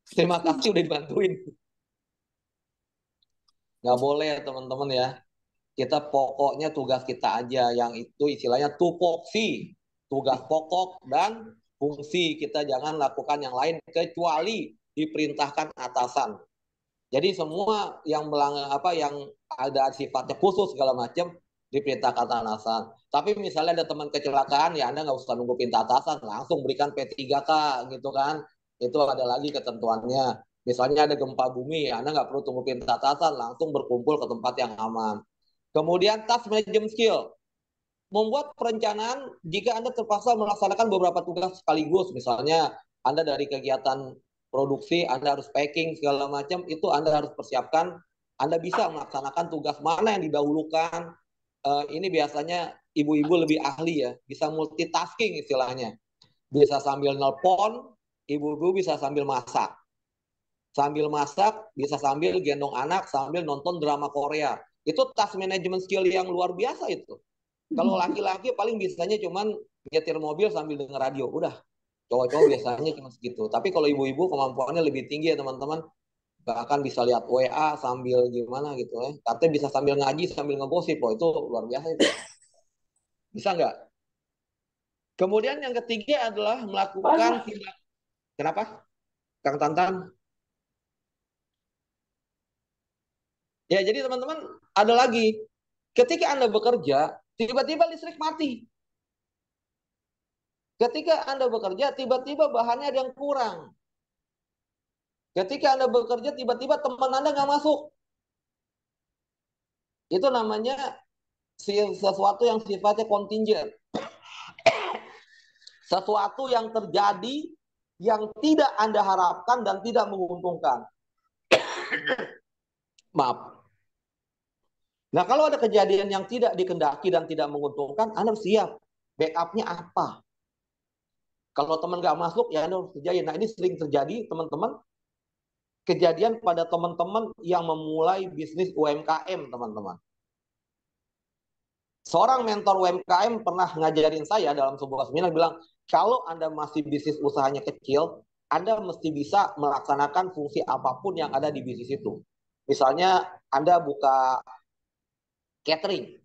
Terima kasih udah dibantuin. Nggak boleh ya teman-teman ya. Kita pokoknya tugas kita aja. Yang itu istilahnya tupoksi. Tugas pokok dan fungsi. Kita jangan lakukan yang lain kecuali diperintahkan atasan. Jadi semua yang yang ada sifatnya khusus segala macam diperintahkan atasan. Tapi misalnya ada teman kecelakaan, ya Anda nggak usah nunggu perintah atasan, langsung berikan P3K gitu kan. Itu ada lagi ketentuannya. Misalnya ada gempa bumi, ya Anda nggak perlu tunggu perintah atasan, langsung berkumpul ke tempat yang aman. Kemudian task management skill, membuat perencanaan jika Anda terpaksa melaksanakan beberapa tugas sekaligus. Misalnya Anda dari kegiatan produksi, Anda harus packing segala macam, itu Anda harus persiapkan. Anda bisa melaksanakan tugas mana yang didahulukan. Ini biasanya ibu-ibu lebih ahli ya, bisa multitasking istilahnya. Bisa sambil nelpon, ibu-ibu bisa sambil masak. Sambil masak, bisa sambil gendong anak, sambil nonton drama Korea. Itu task management skill yang luar biasa itu. Kalau laki-laki paling bisanya cuman nyetir mobil sambil denger radio. Udah, cowok-cowok biasanya cuma segitu. Tapi kalau ibu-ibu kemampuannya lebih tinggi ya teman-teman. Bahkan bisa lihat WA sambil gimana gitu ya. Katanya bisa sambil ngaji, sambil ngegosip. Oh, itu luar biasa itu. Bisa nggak? Kemudian yang ketiga adalah melakukan tindak. Kenapa? Kang Tantan? Ya, jadi teman-teman ada lagi. Ketika Anda bekerja, tiba-tiba listrik mati. Ketika Anda bekerja, tiba-tiba bahannya ada yang kurang. Ketika Anda bekerja, tiba-tiba teman Anda nggak masuk. Itu namanya sesuatu yang sifatnya kontingent. Sesuatu yang terjadi yang tidak Anda harapkan dan tidak menguntungkan. Maaf. Nah, kalau ada kejadian yang tidak dikendaki dan tidak menguntungkan, Anda harus siap. Backupnya apa? Kalau teman nggak masuk, ya Anda harus kerjain. Nah, ini sering terjadi, teman-teman. Kejadian pada teman-teman yang memulai bisnis UMKM, teman-teman. Seorang mentor UMKM pernah ngajarin saya dalam sebuah seminar, bilang, kalau Anda masih bisnis usahanya kecil, Anda mesti bisa melaksanakan fungsi apapun yang ada di bisnis itu. Misalnya, Anda buka catering.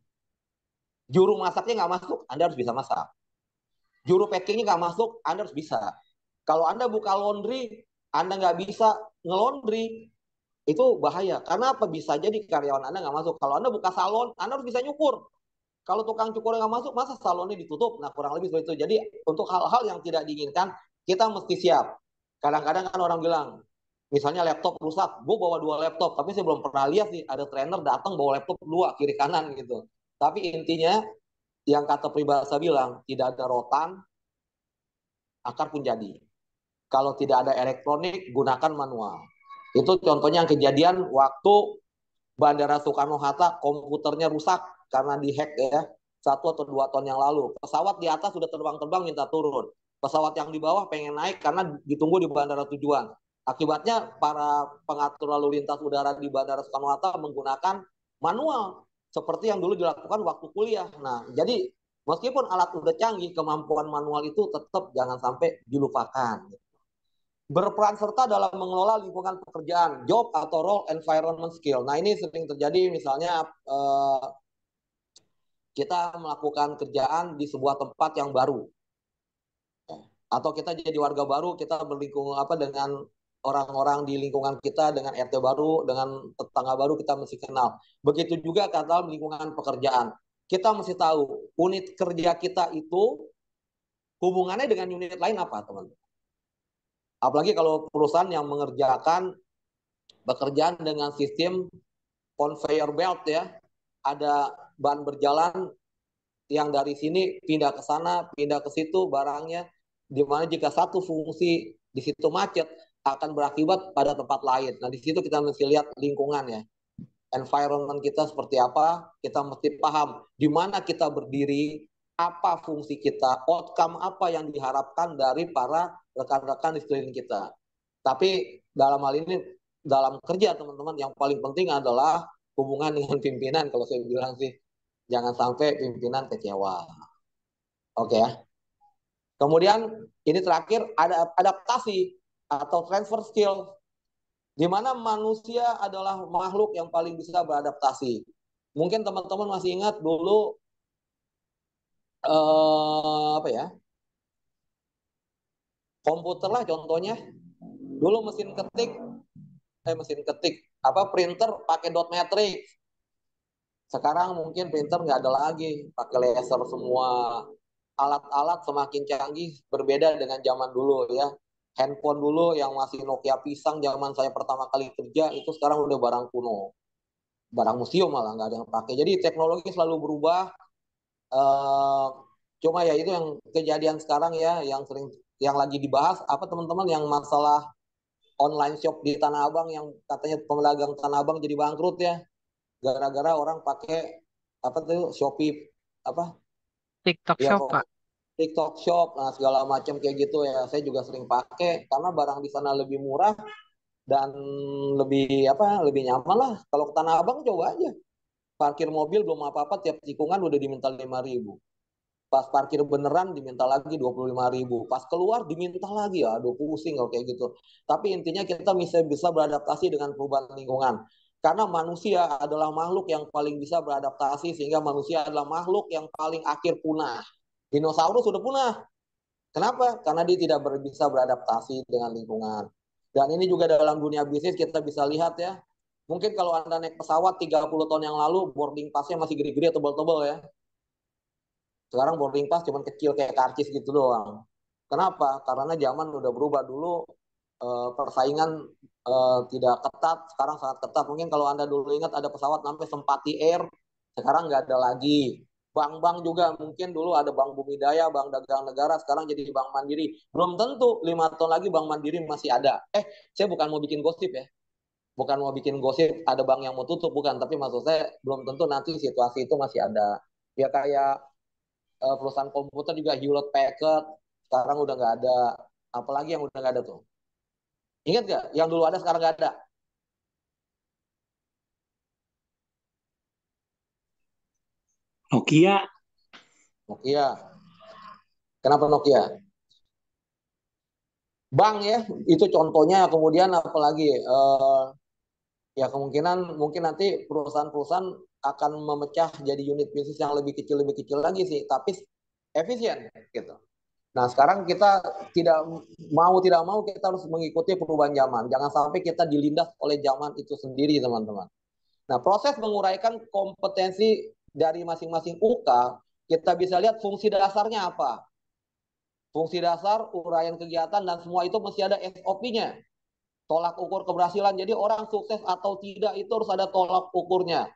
Juru masaknya nggak masuk, Anda harus bisa masak. Juru packingnya nggak masuk, Anda harus bisa. Kalau Anda buka laundry, Anda nggak bisa ngelondri, itu bahaya. Karena apa? Bisa jadi karyawan Anda nggak masuk. Kalau Anda buka salon, Anda harus bisa nyukur. Kalau tukang cukur nggak masuk, masa salonnya ditutup? Nah, kurang lebih seperti itu. Jadi, untuk hal-hal yang tidak diinginkan, kita mesti siap. Kadang-kadang kan orang bilang, misalnya laptop rusak, gue bawa 2 laptop, tapi saya belum pernah lihat sih ada trainer datang bawa laptop 2 kiri kanan gitu. Tapi intinya, yang kata peribahasa bilang, tidak ada rotan, akar pun jadi. Kalau tidak ada elektronik, gunakan manual. Itu contohnya yang kejadian waktu Bandara Soekarno-Hatta komputernya rusak karena dihack ya, 1 atau 2 tahun yang lalu. Pesawat di atas sudah terbang-terbang minta turun. Pesawat yang di bawah pengen naik karena ditunggu di bandara tujuan. Akibatnya para pengatur lalu lintas udara di Bandara Soekarno-Hatta menggunakan manual seperti yang dulu dilakukan waktu kuliah. Nah, jadi meskipun alat udah canggih, kemampuan manual itu tetap jangan sampai dilupakan. Berperan serta dalam mengelola lingkungan pekerjaan, job atau role environment skill. Nah, ini sering terjadi misalnya kita melakukan kerjaan di sebuah tempat yang baru. Atau kita jadi warga baru, kita berlingkungan dengan orang-orang di lingkungan kita, dengan RT baru, dengan tetangga baru, kita mesti kenal. Begitu juga dalam lingkungan pekerjaan. Kita mesti tahu unit kerja kita itu hubungannya dengan unit lain apa, teman-teman. Apalagi kalau perusahaan yang mengerjakan pekerjaan dengan sistem conveyor belt ya, ada ban berjalan yang dari sini pindah ke sana, pindah ke situ barangnya, di mana jika satu fungsi di situ macet akan berakibat pada tempat lain. Nah, di situ kita mesti lihat lingkungan ya. Environment kita seperti apa, kita mesti paham di mana kita berdiri, apa fungsi kita, outcome apa yang diharapkan dari para rekan-rekan di sekeliling kita. Tapi dalam hal ini, dalam kerja teman-teman, yang paling penting adalah hubungan dengan pimpinan. Kalau saya bilang sih, jangan sampai pimpinan kecewa. Oke ya. Kemudian ini terakhir, ada adaptasi atau transfer skill, di mana manusia adalah makhluk yang paling bisa beradaptasi. Mungkin teman-teman masih ingat dulu apa ya? Komputer lah contohnya. Dulu mesin ketik printer pakai dot matrix. Sekarang mungkin printer nggak ada lagi, pakai laser semua. Alat-alat semakin canggih, berbeda dengan zaman dulu ya. Handphone dulu yang masih Nokia pisang zaman saya pertama kali kerja, itu sekarang udah barang kuno. Barang museum malah nggak ada yang pakai. Jadi teknologi selalu berubah. Eh, Cuma ya itu yang kejadian sekarang ya, yang lagi dibahas apa teman-teman, yang masalah online shop di Tanah Abang, yang katanya pedagang Tanah Abang jadi bangkrut ya, gara-gara orang pakai apa tuh Shopee apa TikTok ya, Shop, Pak. TikTok Shop, nah segala macam kayak gitu ya. Saya juga sering pakai karena barang di sana lebih murah dan lebih nyaman lah. Kalau ke Tanah Abang coba aja, parkir mobil belum apa-apa, tiap tikungan udah diminta 5.000. Pas parkir beneran diminta lagi 25.000. Pas keluar diminta lagi, ya aduh pusing kalau kayak gitu. Tapi intinya kita bisa beradaptasi dengan perubahan lingkungan. Karena manusia adalah makhluk yang paling bisa beradaptasi, sehingga manusia adalah makhluk yang paling akhir punah. Dinosaurus sudah punah. Kenapa? Karena dia tidak bisa beradaptasi dengan lingkungan. Dan ini juga dalam dunia bisnis kita bisa lihat ya. Mungkin kalau Anda naik pesawat 30 tahun yang lalu, boarding pass-nya masih gede-gede, tebal-tebal ya. Sekarang boarding pass cuma kecil kayak karcis gitu doang. Kenapa? Karena zaman udah berubah. Dulu persaingan tidak ketat, sekarang sangat ketat. Mungkin kalau Anda dulu ingat ada pesawat namanya Sempati Air, sekarang nggak ada lagi. Bank-bank juga mungkin dulu ada Bank Bumidaya, Bank Dagang Negara, sekarang jadi Bank Mandiri. Belum tentu 5 tahun lagi Bank Mandiri masih ada. Saya bukan mau bikin gosip ya. Bukan mau bikin gosip ada bank yang mau tutup, bukan. Tapi maksud saya belum tentu nanti situasi itu masih ada. Ya kayak perusahaan komputer juga Hewlett Packard, sekarang udah nggak ada. Apalagi yang udah nggak ada tuh. Ingat nggak? Yang dulu ada sekarang nggak ada. Nokia. Nokia. Kenapa Nokia? Bank ya, itu contohnya. Kemudian apalagi ya kemungkinan mungkin nanti perusahaan-perusahaan akan memecah jadi unit bisnis yang lebih kecil lagi sih, tapi efisien gitu. Nah, sekarang kita tidak mau kita harus mengikuti perubahan zaman. Jangan sampai kita dilindas oleh zaman itu sendiri, teman-teman. Nah, proses menguraikan kompetensi dari masing-masing UK, kita bisa lihat fungsi dasarnya apa. Fungsi dasar, uraian kegiatan, dan semua itu mesti ada SOP-nya. Tolak ukur keberhasilan. Jadi orang sukses atau tidak itu harus ada tolak ukurnya.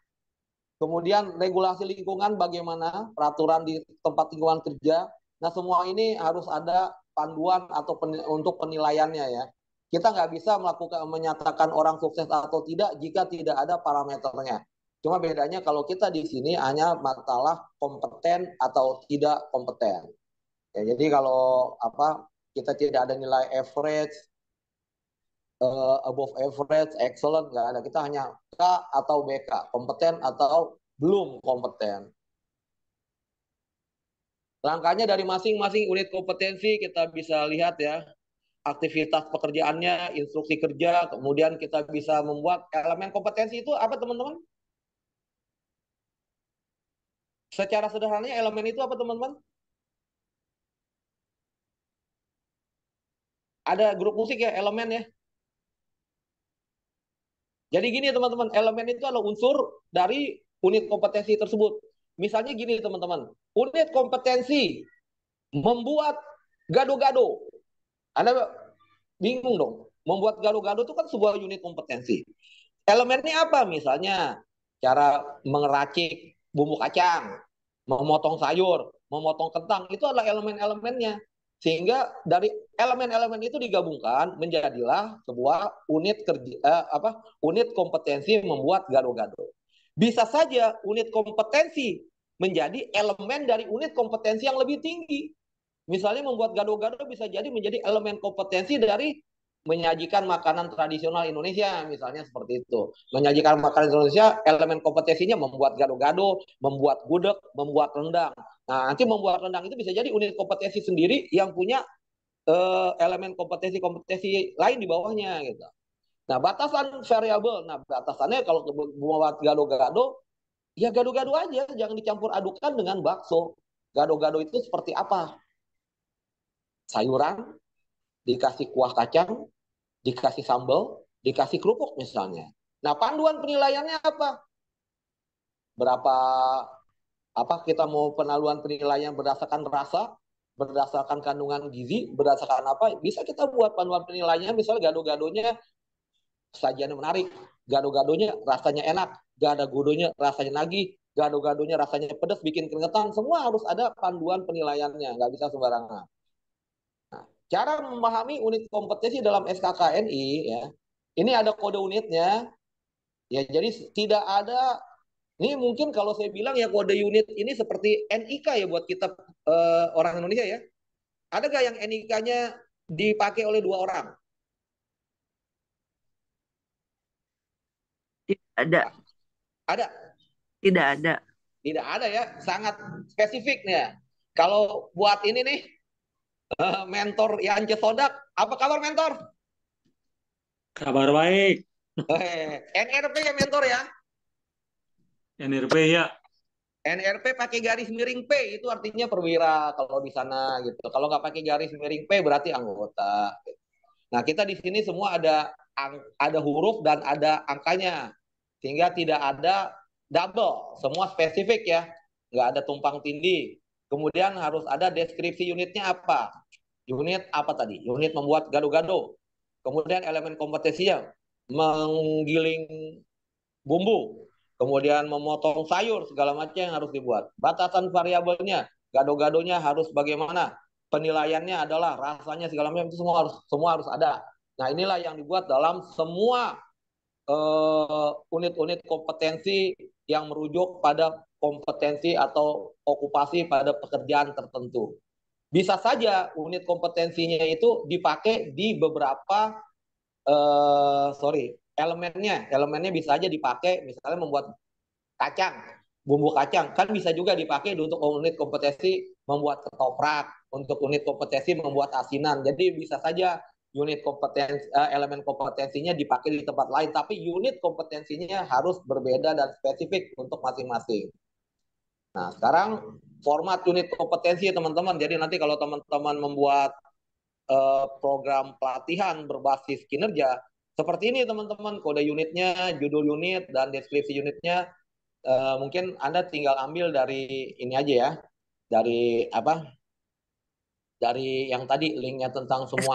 Kemudian regulasi lingkungan bagaimana, peraturan di tempat lingkungan kerja. Nah, semua ini harus ada panduan atau untuk penilaiannya ya. Kita nggak bisa menyatakan orang sukses atau tidak jika tidak ada parameternya. Cuma bedanya kalau kita di sini hanya masalah kompeten atau tidak kompeten. Ya, jadi kalau kita tidak ada nilai average, above average, excellent, nggak ada. Kita hanya K atau BK, kompeten atau belum kompeten. Rangkanya dari masing-masing unit kompetensi kita bisa lihat ya, aktivitas pekerjaannya, instruksi kerja, kemudian kita bisa membuat elemen kompetensi itu apa teman-teman? Secara sederhananya elemen itu apa teman-teman? Ada grup musik ya, elemen ya. Jadi gini teman-teman, elemen itu adalah unsur dari unit kompetensi tersebut. Misalnya gini teman-teman, unit kompetensi membuat gado-gado. Anda bingung dong, membuat gado-gado itu kan sebuah unit kompetensi. Elemennya apa? Misalnya cara mengeracik bumbu kacang, memotong sayur, memotong kentang, itu adalah elemen-elemennya. Sehingga dari elemen-elemen itu digabungkan menjadilah sebuah unit unit kompetensi membuat gado-gado. Bisa saja unit kompetensi menjadi elemen dari unit kompetensi yang lebih tinggi. Misalnya membuat gado-gado bisa jadi menjadi elemen kompetensi dari menyajikan makanan tradisional Indonesia, misalnya seperti itu. Menyajikan makanan Indonesia, elemen kompetensinya membuat gado-gado, membuat gudeg, membuat rendang. Nah, nanti membuat rendang itu bisa jadi unit kompetensi sendiri yang punya elemen kompetensi-kompetensi lain di bawahnya gitu. Nah, batasan variabel. Nah, batasannya kalau membuat gado-gado, ya gado-gado aja, jangan dicampur adukan dengan bakso. Gado-gado itu seperti apa? Sayuran, dikasih kuah kacang, dikasih sambal, dikasih kerupuk misalnya. Nah, panduan penilaiannya apa? Berapa kita mau penaluan penilaian berdasarkan rasa, berdasarkan kandungan gizi, berdasarkan apa? Bisa kita buat panduan penilaiannya, misalnya gado-gadonya sajiannya menarik, gado-gadonya rasanya enak, gado-gadonya rasanya nagih, gado-gadonya rasanya pedas, bikin keringetan, semua harus ada panduan penilaiannya, nggak bisa sembarangan. Nah, cara memahami unit kompetensi dalam SKKNI ya, ini ada kode unitnya. Ya, jadi tidak ada. Ini mungkin kalau saya bilang ya kode unit ini seperti NIK ya buat kita orang Indonesia ya. Ada nggak yang NIK-nya dipakai oleh 2 orang? Tidak ada. Ada? Tidak ada. Tidak ada ya. Sangat spesifik nih ya. Kalau buat ini nih, mentor Yance Sodak, apa kabar mentor? Kabar baik. NRP ya mentor ya. NRP ya. NRP pakai garis miring P itu artinya perwira kalau di sana gitu. Kalau nggak pakai garis miring P berarti anggota. Nah, kita di sini semua ada huruf dan ada angkanya. Sehingga tidak ada double, semua spesifik ya. Nggak ada tumpang tindih. Kemudian harus ada deskripsi unitnya apa. Unit apa tadi? Unit membuat gado-gado. Kemudian elemen kompetensinya menggiling bumbu, kemudian memotong sayur segala macam yang harus dibuat. Batasan variabelnya, gado-gadonya harus bagaimana? Penilaiannya adalah rasanya segala macam itu semua harus ada. Nah, inilah yang dibuat dalam semua unit-unit kompetensi yang merujuk pada kompetensi atau okupasi pada pekerjaan tertentu. Bisa saja unit kompetensinya itu dipakai di beberapa elemennya bisa aja dipakai misalnya membuat kacang, bumbu kacang kan bisa juga dipakai untuk unit kompetensi membuat ketoprak, untuk unit kompetensi membuat asinan. Jadi bisa saja unit kompetensi elemen kompetensinya dipakai di tempat lain, tapi unit kompetensinya harus berbeda dan spesifik untuk masing-masing. Nah, sekarang format unit kompetensi teman-teman. Jadi nanti kalau teman-teman membuat program pelatihan berbasis kinerja, seperti ini teman-teman, kode unitnya, judul unit, dan deskripsi unitnya. Mungkin Anda tinggal ambil dari ini aja ya, dari apa? Dari yang tadi linknya tentang semua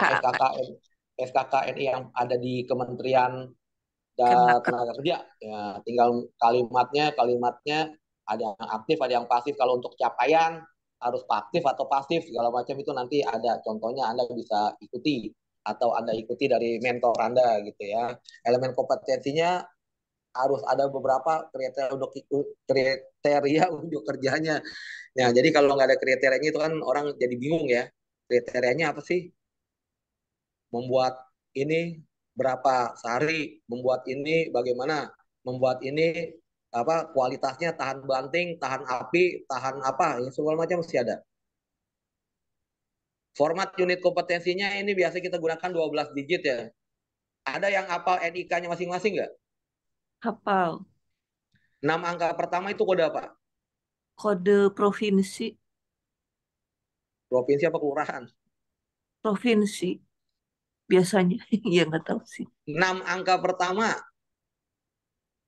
SKKNI yang ada di Kementerian Tenaga Kerja. Ya, tinggal kalimatnya ada yang aktif, ada yang pasif. Kalau untuk capaian harus aktif atau pasif segala macam itu nanti ada contohnya, Anda bisa ikuti atau Anda ikuti dari mentor Anda gitu ya. Elemen kompetensinya harus ada beberapa kriteria untuk kerjanya. Nah, jadi kalau nggak ada kriterianya itu kan orang jadi bingung ya. Kriterianya apa sih? Membuat ini berapa sehari, membuat ini bagaimana, membuat ini apa kualitasnya, tahan banting, tahan api, tahan apa, ya segala macam mesti ada. Format unit kompetensinya ini biasa kita gunakan 12 digit ya. Ada yang hafal NIK-nya masing-masing nggak? Hafal. 6 angka pertama itu kode apa? Kode provinsi. Provinsi apa kelurahan? Provinsi. Biasanya. Ya nggak tahu sih. 6 angka pertama.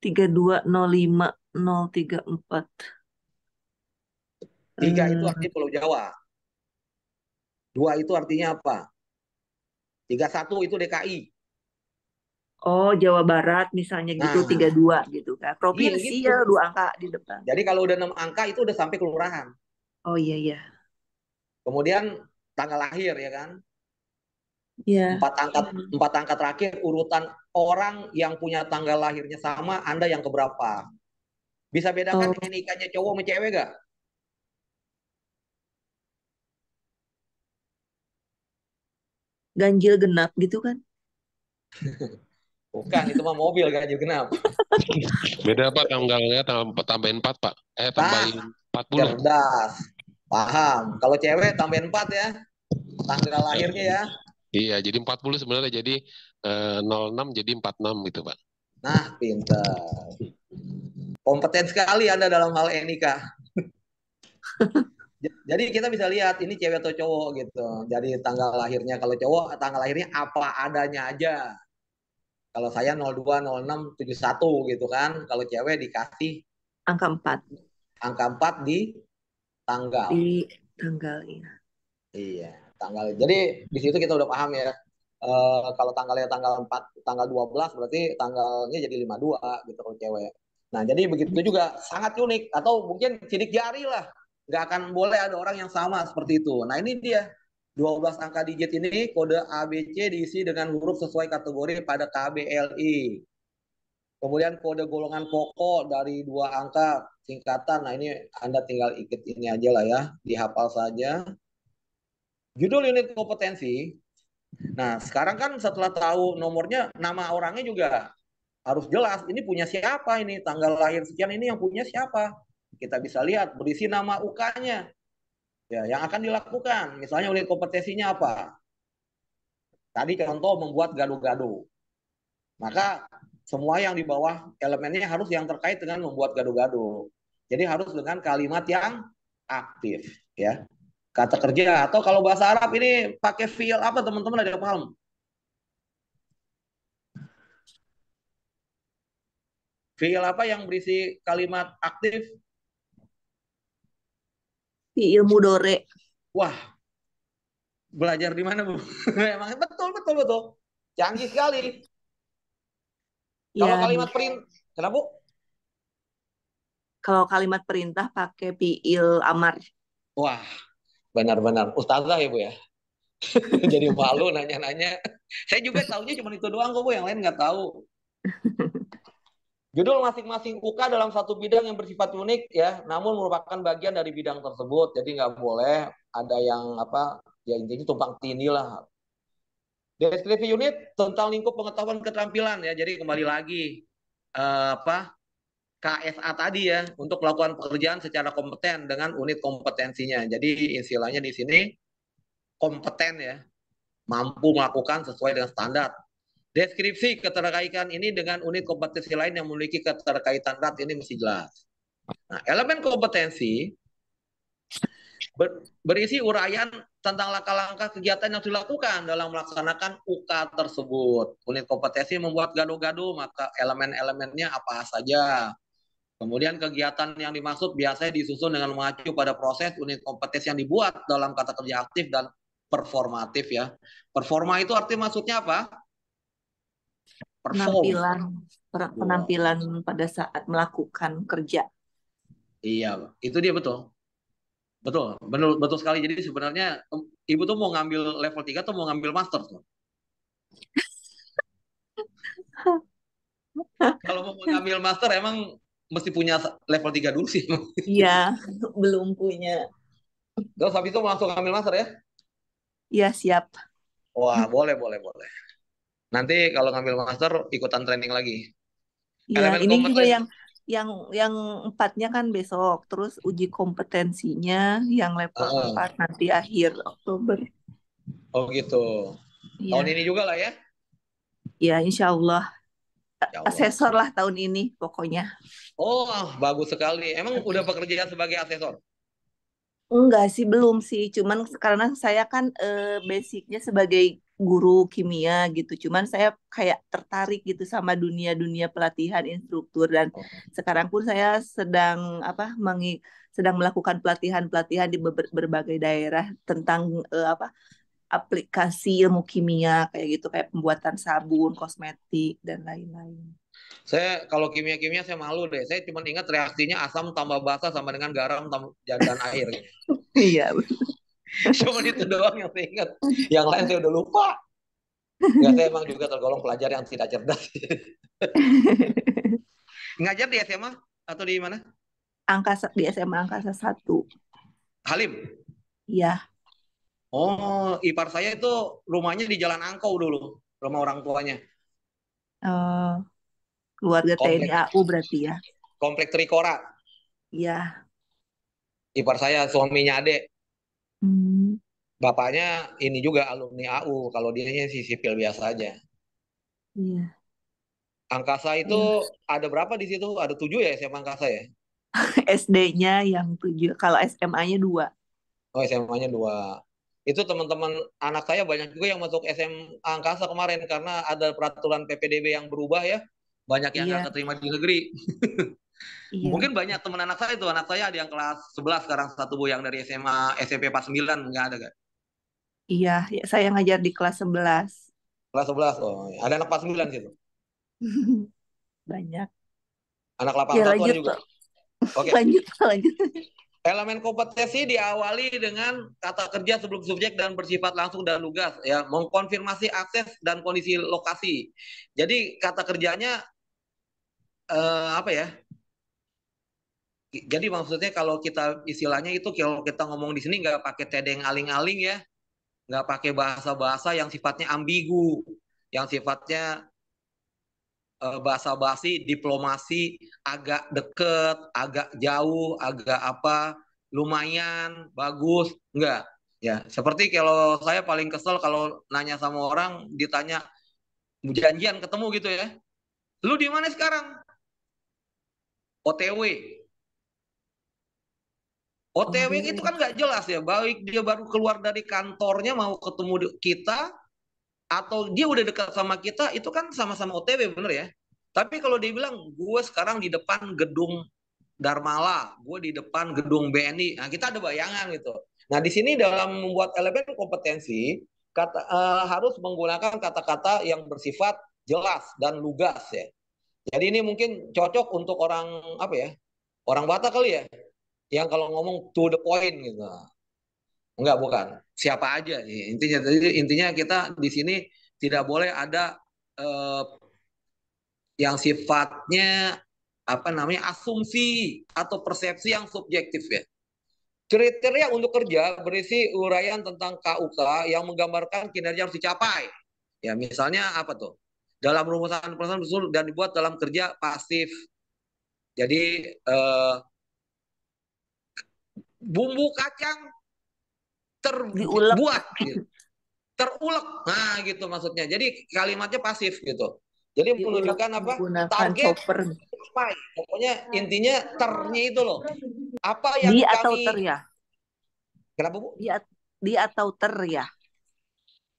3205034. 3 itu artinya Pulau Jawa. 2 itu artinya apa? 31 itu DKI. Oh, Jawa Barat misalnya gitu, Nah, 32 gitu kan. iya Provinsi gitu. ya 2 angka di depan. Jadi kalau udah 6 angka itu udah sampai kelurahan. Oh iya, iya. Kemudian tanggal lahir ya kan. Iya. 4 angka terakhir urutan orang yang punya tanggal lahirnya sama, Anda yang keberapa. Bisa bedakan NIK-nya cowok sama cewek gak? Ganjil genap gitu kan. Bukan, itu mah mobil ganjil genap. Beda Pak tanggalnya, tambahin 4 Pak. Tambahin 40. Cerdas. Paham. Kalau cewek tambahin 4 ya. Tanggal lahirnya ya. Iya, jadi 40 sebenarnya, jadi 06 jadi 46 gitu Pak. Nah, pintar. Kompeten sekali Anda dalam hal NIK. Jadi kita bisa lihat ini cewek atau cowok gitu. Jadi tanggal lahirnya, kalau cowok tanggal lahirnya apa adanya aja. Kalau saya 020671 gitu kan. Kalau cewek dikasih angka 4. Angka 4 di tanggal. Di tanggal ya. Iya, tanggal. Jadi di situ kita udah paham ya. Kalau tanggalnya tanggal 4, tanggal 12 berarti tanggalnya jadi 52 gitu kalau cewek. Nah, jadi begitu juga sangat unik atau mungkin sidik jari lah. Nggak akan boleh ada orang yang sama seperti itu. Nah, ini dia. 12 angka digit ini kode ABC diisi dengan huruf sesuai kategori pada KBLI. Kemudian kode golongan pokok dari 2 angka singkatan. Nah, ini Anda tinggal ikut ini aja lah ya, dihafal saja. Judul unit kompetensi. Nah, sekarang kan setelah tahu nomornya, nama orangnya juga harus jelas. Ini punya siapa ini? Tanggal lahir sekian ini yang punya siapa? Kita bisa lihat berisi nama UK-nya. Ya, yang akan dilakukan. Misalnya unit kompetensinya apa? Tadi contoh membuat gado-gado. Maka semua yang di bawah elemennya harus yang terkait dengan membuat gado-gado. Jadi harus dengan kalimat yang aktif, ya. Kata kerja atau kalau bahasa Arab ini pakai fiil apa teman-teman ada yang paham? Fiil apa yang berisi kalimat aktif? Fiil mudore. Wah, belajar di mana Bu? Emang betul. Canggih sekali. Kalau Ya, kalimat perintah, kenapa Bu? kalau kalimat perintah pakai fiil amar. Wah, benar-benar ustazah ya Bu ya. Jadi malu nanya-nanya. Saya juga tahunya cuma itu doang kok Bu, yang lain nggak tahu. Judul masing-masing UK dalam satu bidang yang bersifat unik ya, namun merupakan bagian dari bidang tersebut. Jadi nggak boleh ada yang apa, ya intinya tumpang tindih lah. Deskripsi unit tentang lingkup pengetahuan keterampilan ya. Jadi kembali lagi apa KSA tadi ya, untuk melakukan pekerjaan secara kompeten dengan unit kompetensinya. Jadi istilahnya di sini kompeten ya, mampu melakukan sesuai dengan standar. Deskripsi keterkaitan ini dengan unit kompetensi lain yang memiliki keterkaitan erat ini mesti jelas. Nah, elemen kompetensi berisi uraian tentang langkah-langkah kegiatan yang dilakukan dalam melaksanakan UK tersebut. Unit kompetensi membuat gaduh-gaduh, maka elemen-elemennya apa saja. Kemudian kegiatan yang dimaksud biasanya disusun dengan mengacu pada proses unit kompetensi yang dibuat dalam kata kerja aktif dan performatif ya. Performa itu arti maksudnya apa? Perform. Penampilan pada saat melakukan kerja. Iya, itu dia betul. Betul, betul sekali. Jadi sebenarnya Ibu tuh mau ngambil level 3 atau mau ngambil master tuh? Kalau mau ngambil master emang mesti punya level 3 dulu sih. Iya, belum punya. Terus habis itu langsung ngambil master ya? Iya, siap. Wah, boleh. Nanti kalau ngambil master ikutan training lagi. Iya, Elemen ini juga kompetensi. yang 4-nya kan besok, terus uji kompetensinya yang level 4 nanti akhir Oktober. Oh gitu. Tahun Iya. ini juga lah ya? Ya, insya Allah. Ya Allah. Asesor lah tahun ini pokoknya. Oh, bagus sekali. Emang udah bekerja sebagai asesor? Enggak sih, belum sih. Cuman karena saya kan basicnya sebagai guru kimia gitu. Cuman saya kayak tertarik gitu sama dunia-dunia pelatihan instruktur dan sekarang pun saya sedang sedang melakukan pelatihan-pelatihan di berbagai daerah tentang aplikasi ilmu kimia kayak gitu, kayak pembuatan sabun, kosmetik dan lain-lain. Saya kalau kimia-kimia saya malu deh. Saya cuma ingat reaksinya asam tambah basa sama dengan garam dan air. Iya. Cuma itu doang yang saya ingat. Yang lain saya udah lupa. Nggak, saya emang juga tergolong pelajar yang tidak cerdas. Ngajar di SMA atau di mana? Di SMA Angkasa 1. Halim. Iya. Oh, ipar saya itu rumahnya di Jalan Angkau dulu, rumah orang tuanya. Keluarga TNI Komplek, AU berarti ya. Komplek Trikora. Iya. Ipar saya suaminya Ade. Hmm. Bapaknya ini juga alumni AU, kalau dianya sih sipil biasa aja. Iya. Angkasa itu ada berapa di situ? Ada 7 ya SMA Angkasa ya? SD-nya yang 7, kalau SMA-nya 2. Oh, SMA-nya 2. Itu teman-teman anak saya banyak juga yang masuk SMA Angkasa kemarin karena ada peraturan PPDB yang berubah ya. Banyak yang nggak keterima di negeri. Iya. Mungkin banyak teman anak saya itu. Anak saya ada yang kelas 11 sekarang satu Bu, yang dari SMA SMP 49 nggak ada kan? Iya, saya ngajar di kelas 11. Kelas 11. Oh, ada anak 49 situ. Banyak. Anak Ya, 81 ada lanjut. juga. Oke. Lanjut. Elemen kompetensi diawali dengan kata kerja sebelum subjek dan bersifat langsung dan lugas ya, mengkonfirmasi akses dan kondisi lokasi. Jadi kata kerjanya apa ya? Jadi maksudnya kalau kita istilahnya itu kalau kita ngomong di sini nggak pakai tedeng aling-aling ya, nggak pakai bahasa-bahasa yang sifatnya ambigu, yang sifatnya basa-basi, diplomasi, agak deket, agak jauh, agak apa, lumayan, bagus, enggak. Ya, seperti kalau saya paling kesel kalau nanya sama orang, ditanya janjian ketemu gitu ya. Lu di mana sekarang? OTW. OTW itu kan nggak jelas ya, baik dia baru keluar dari kantornya mau ketemu kita, atau dia udah dekat sama kita, itu kan sama-sama OTW, bener ya. Tapi kalau dia bilang, gue sekarang di depan gedung Darmala, gue di depan gedung BNI, nah kita ada bayangan gitu. Nah di sini dalam membuat elemen kompetensi, harus menggunakan kata-kata yang bersifat jelas dan lugas ya. Jadi ini mungkin cocok untuk orang apa ya? Orang Batak kali ya, yang kalau ngomong to the point gitu. Enggak, bukan. Siapa aja intinya. Intinya kita di sini tidak boleh ada eh, yang sifatnya apa namanya asumsi atau persepsi yang subjektif ya. Kriteria untuk kerja berisi uraian tentang KUK yang menggambarkan kinerja harus dicapai. Ya, misalnya apa tuh? Dalam rumusan permasalahan dan dibuat dalam kerja pasif. Jadi bumbu kacang Diulek. terbuat, gitu. Terulek. Nah, gitu maksudnya. Jadi kalimatnya pasif gitu. Jadi Diulek menunjukkan apa? menggunakan Target chopper. apa? Pokoknya intinya ternya itu loh. Apa yang Di atau kami ter ya? Kenapa, Bu? Di atau ter ya?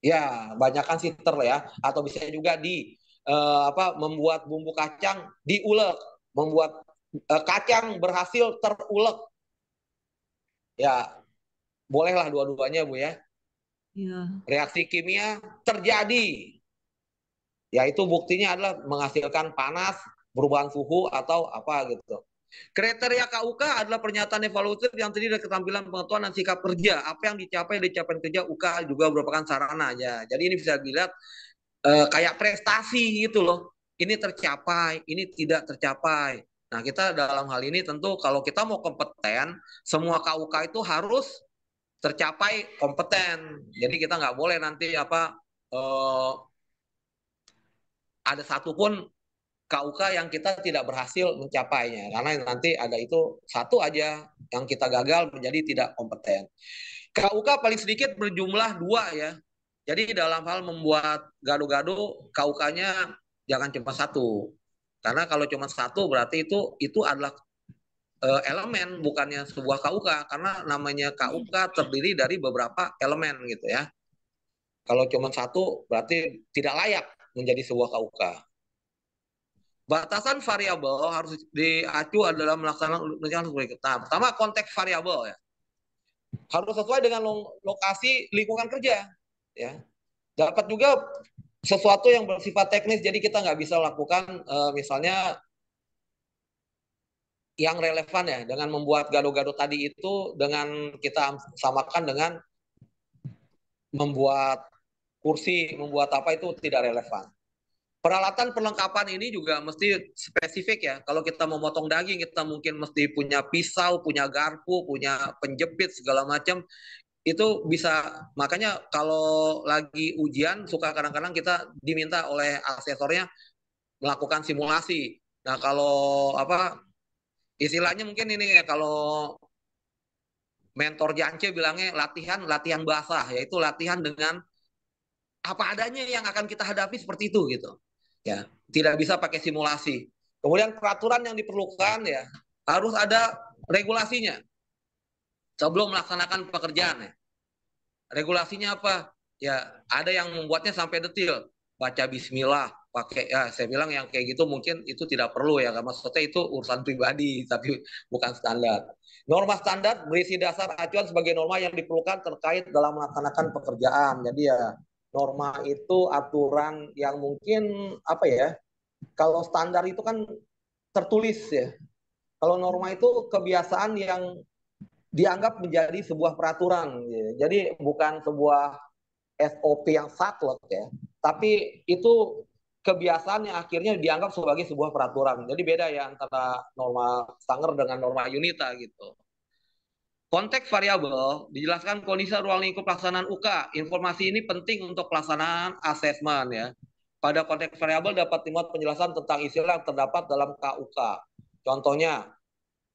Ya, banyakkan sih ter ya. Atau bisa juga di apa membuat bumbu kacang diulek, membuat kacang berhasil terulek. Ya, bolehlah dua-duanya, Bu ya. Iya. Reaksi kimia terjadi. Yaitu buktinya adalah menghasilkan panas, perubahan suhu atau apa gitu. Kriteria KUK adalah pernyataan evaluatif yang terdiri dari keterampilan pengetahuan dan sikap kerja. Apa yang dicapai kerja UK juga merupakan sarana ya. Jadi ini bisa dilihat kayak prestasi gitu loh. Ini tercapai, ini tidak tercapai. Nah, kita dalam hal ini tentu kalau kita mau kompeten, semua KUK itu harus tercapai kompeten. Jadi kita nggak boleh nanti apa ada satupun KUK yang kita tidak berhasil mencapainya karena nanti ada itu satu aja yang kita gagal menjadi tidak kompeten. KUK paling sedikit berjumlah 2 ya. Jadi dalam hal membuat gado-gado KUK-nya jangan cuma 1. Karena kalau cuma 1 berarti itu adalah elemen bukannya sebuah KUK karena namanya KUK terdiri dari beberapa elemen gitu ya. Kalau cuma 1 berarti tidak layak menjadi sebuah KUK. Batasan variabel harus diacu adalah melaksanakan berikut. Nah, pertama konteks variabel ya. Harus sesuai dengan lokasi lingkungan kerja ya. Dapat juga sesuatu yang bersifat teknis jadi kita nggak bisa lakukan misalnya yang relevan ya dengan membuat gado-gado tadi itu dengan kita samakan dengan membuat kursi, membuat apa itu tidak relevan. Peralatan perlengkapan ini juga mesti spesifik ya. Kalau kita mau motong daging, kita mungkin mesti punya pisau, punya garpu, punya penjepit segala macam. Itu bisa. Makanya kalau lagi ujian, suka kadang-kadang kita diminta oleh asesornya melakukan simulasi. Nah kalau apa istilahnya mungkin ini ya kalau mentor Jance bilangnya latihan basah, yaitu latihan dengan apa adanya yang akan kita hadapi seperti itu gitu. Ya, tidak bisa pakai simulasi. Kemudian peraturan yang diperlukan ya harus ada regulasinya sebelum melaksanakan pekerjaan ya. Regulasinya apa? Ya, ada yang membuatnya sampai detail. Baca bismillah, pakai ya saya bilang yang kayak gitu mungkin itu tidak perlu ya, maksudnya itu urusan pribadi tapi bukan standar. Norma standar berisi dasar acuan sebagai norma yang diperlukan terkait dalam melaksanakan pekerjaan. Jadi ya norma itu aturan yang mungkin apa ya? Kalau standar itu kan tertulis ya. Kalau norma itu kebiasaan yang dianggap menjadi sebuah peraturan. Ya. Jadi bukan sebuah SOP yang saklek ya, tapi itu kebiasaan yang akhirnya dianggap sebagai sebuah peraturan. Jadi beda ya antara norma Sanger dengan norma UNITA gitu. Konteks variabel dijelaskan kondisi ruang lingkup pelaksanaan UK. Informasi ini penting untuk pelaksanaan asesmen ya. Pada konteks variabel dapat dimuat penjelasan tentang istilah yang terdapat dalam KUK. Contohnya,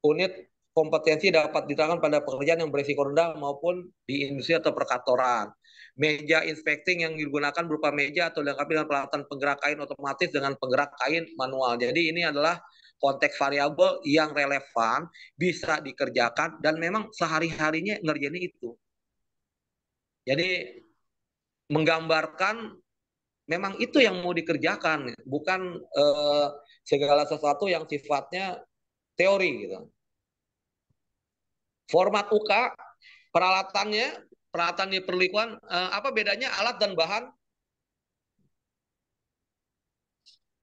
unit kompetensi dapat diterangkan pada pekerjaan yang berisiko rendah maupun di industri atau perkantoran. Meja inspecting yang digunakan berupa meja atau dilengkapi dengan peralatan penggerak kain otomatis dengan penggerak kain manual. Jadi ini adalah konteks variabel yang relevan, bisa dikerjakan, dan memang sehari-harinya ngerjain itu. Jadi menggambarkan memang itu yang mau dikerjakan, bukan segala sesuatu yang sifatnya teori gitu. Format UK, peralatannya peralatan diperlukan, apa bedanya alat dan bahan?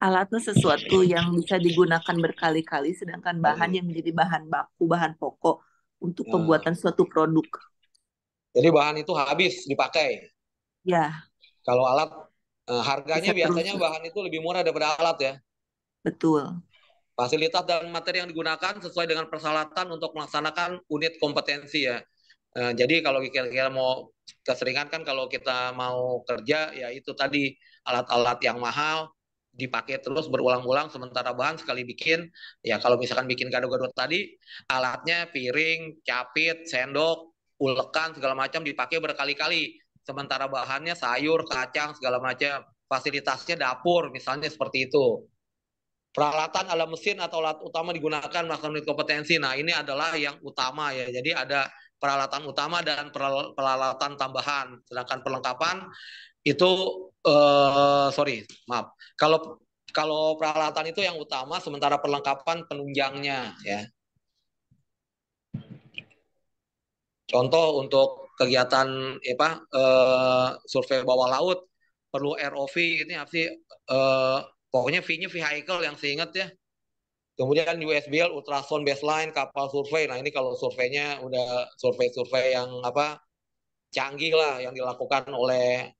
Alatnya sesuatu yang bisa digunakan berkali-kali, sedangkan bahan yang menjadi bahan baku, bahan pokok untuk Nah, pembuatan suatu produk. jadi bahan itu habis dipakai. Ya, Kalau alat, harganya bisa terus. biasanya bahan itu lebih murah daripada alat ya. Betul. Fasilitas dan materi yang digunakan sesuai dengan persyaratan untuk melaksanakan unit kompetensi ya. Jadi kalau kira-kira mau keseringan kan kalau kita mau kerja ya itu tadi alat-alat yang mahal dipakai terus berulang-ulang, sementara bahan sekali bikin ya, kalau misalkan bikin gado-gado tadi alatnya piring, capit, sendok, ulekan segala macam dipakai berkali-kali, sementara bahannya sayur, kacang segala macam, fasilitasnya dapur misalnya seperti itu. Peralatan alat mesin atau alat utama digunakan melakukan unit kompetensi. Nah, ini adalah yang utama ya. Jadi ada peralatan utama dan peralatan tambahan. Sedangkan perlengkapan itu sorry, maaf. Kalau peralatan itu yang utama, sementara perlengkapan penunjangnya ya. Contoh untuk kegiatan survei bawah laut perlu ROV, ini apa sih? Pokoknya V-nya vehicle yang saya ingat ya. Kemudian USBL ultrasound baseline kapal survei. Nah, ini kalau surveinya udah survei-survei yang canggih lah yang dilakukan oleh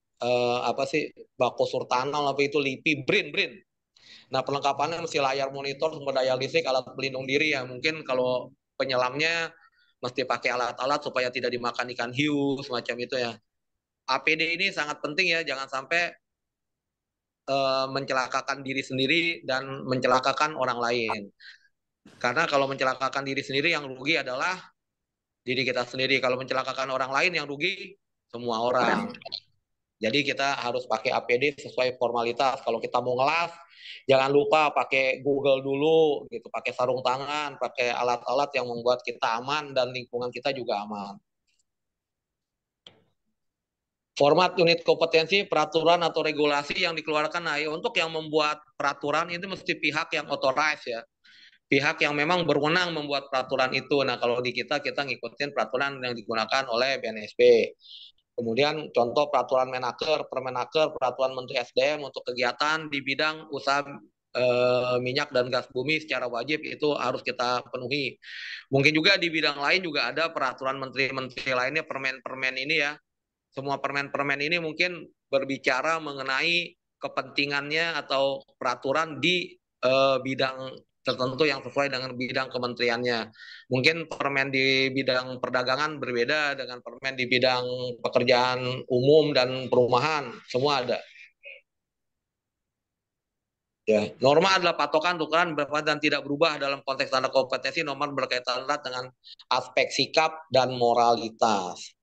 Bako Surtanal apa itu LIPI BRIN. Nah, perlengkapannya mesti layar monitor, sumber daya listrik, alat pelindung diri ya. Mungkin kalau penyelamnya mesti pakai alat-alat supaya tidak dimakan ikan hiu semacam itu ya. APD ini sangat penting ya, jangan sampai mencelakakan diri sendiri dan mencelakakan orang lain. Karena kalau mencelakakan diri sendiri yang rugi adalah diri kita sendiri. Kalau mencelakakan orang lain yang rugi semua orang. Jadi kita harus pakai APD sesuai formalitas. Kalau kita mau ngelas, jangan lupa pakai Google dulu, gitu. Pakai sarung tangan, pakai alat-alat yang membuat kita aman dan lingkungan kita juga aman. Format unit kompetensi, peraturan atau regulasi yang dikeluarkan. Nah, untuk yang membuat peraturan itu mesti pihak yang authorized ya. Pihak yang memang berwenang membuat peraturan itu. Nah, kalau di kita ngikutin peraturan yang digunakan oleh BNSP. Kemudian contoh peraturan Menaker, Permenaker, peraturan Menteri SDM untuk kegiatan di bidang usaha minyak dan gas bumi secara wajib itu harus kita penuhi. Mungkin juga di bidang lain juga ada peraturan menteri-menteri lainnya, permen-permen ini ya. Semua permen-permen ini mungkin berbicara mengenai kepentingannya atau peraturan di bidang tertentu yang sesuai dengan bidang kementeriannya. Mungkin permen di bidang perdagangan berbeda dengan permen di bidang pekerjaan umum dan perumahan, semua ada. Ya, norma adalah patokan ukuran dan tidak berubah dalam konteks standar kompetensi. Norma berkaitan erat dengan aspek sikap dan moralitas.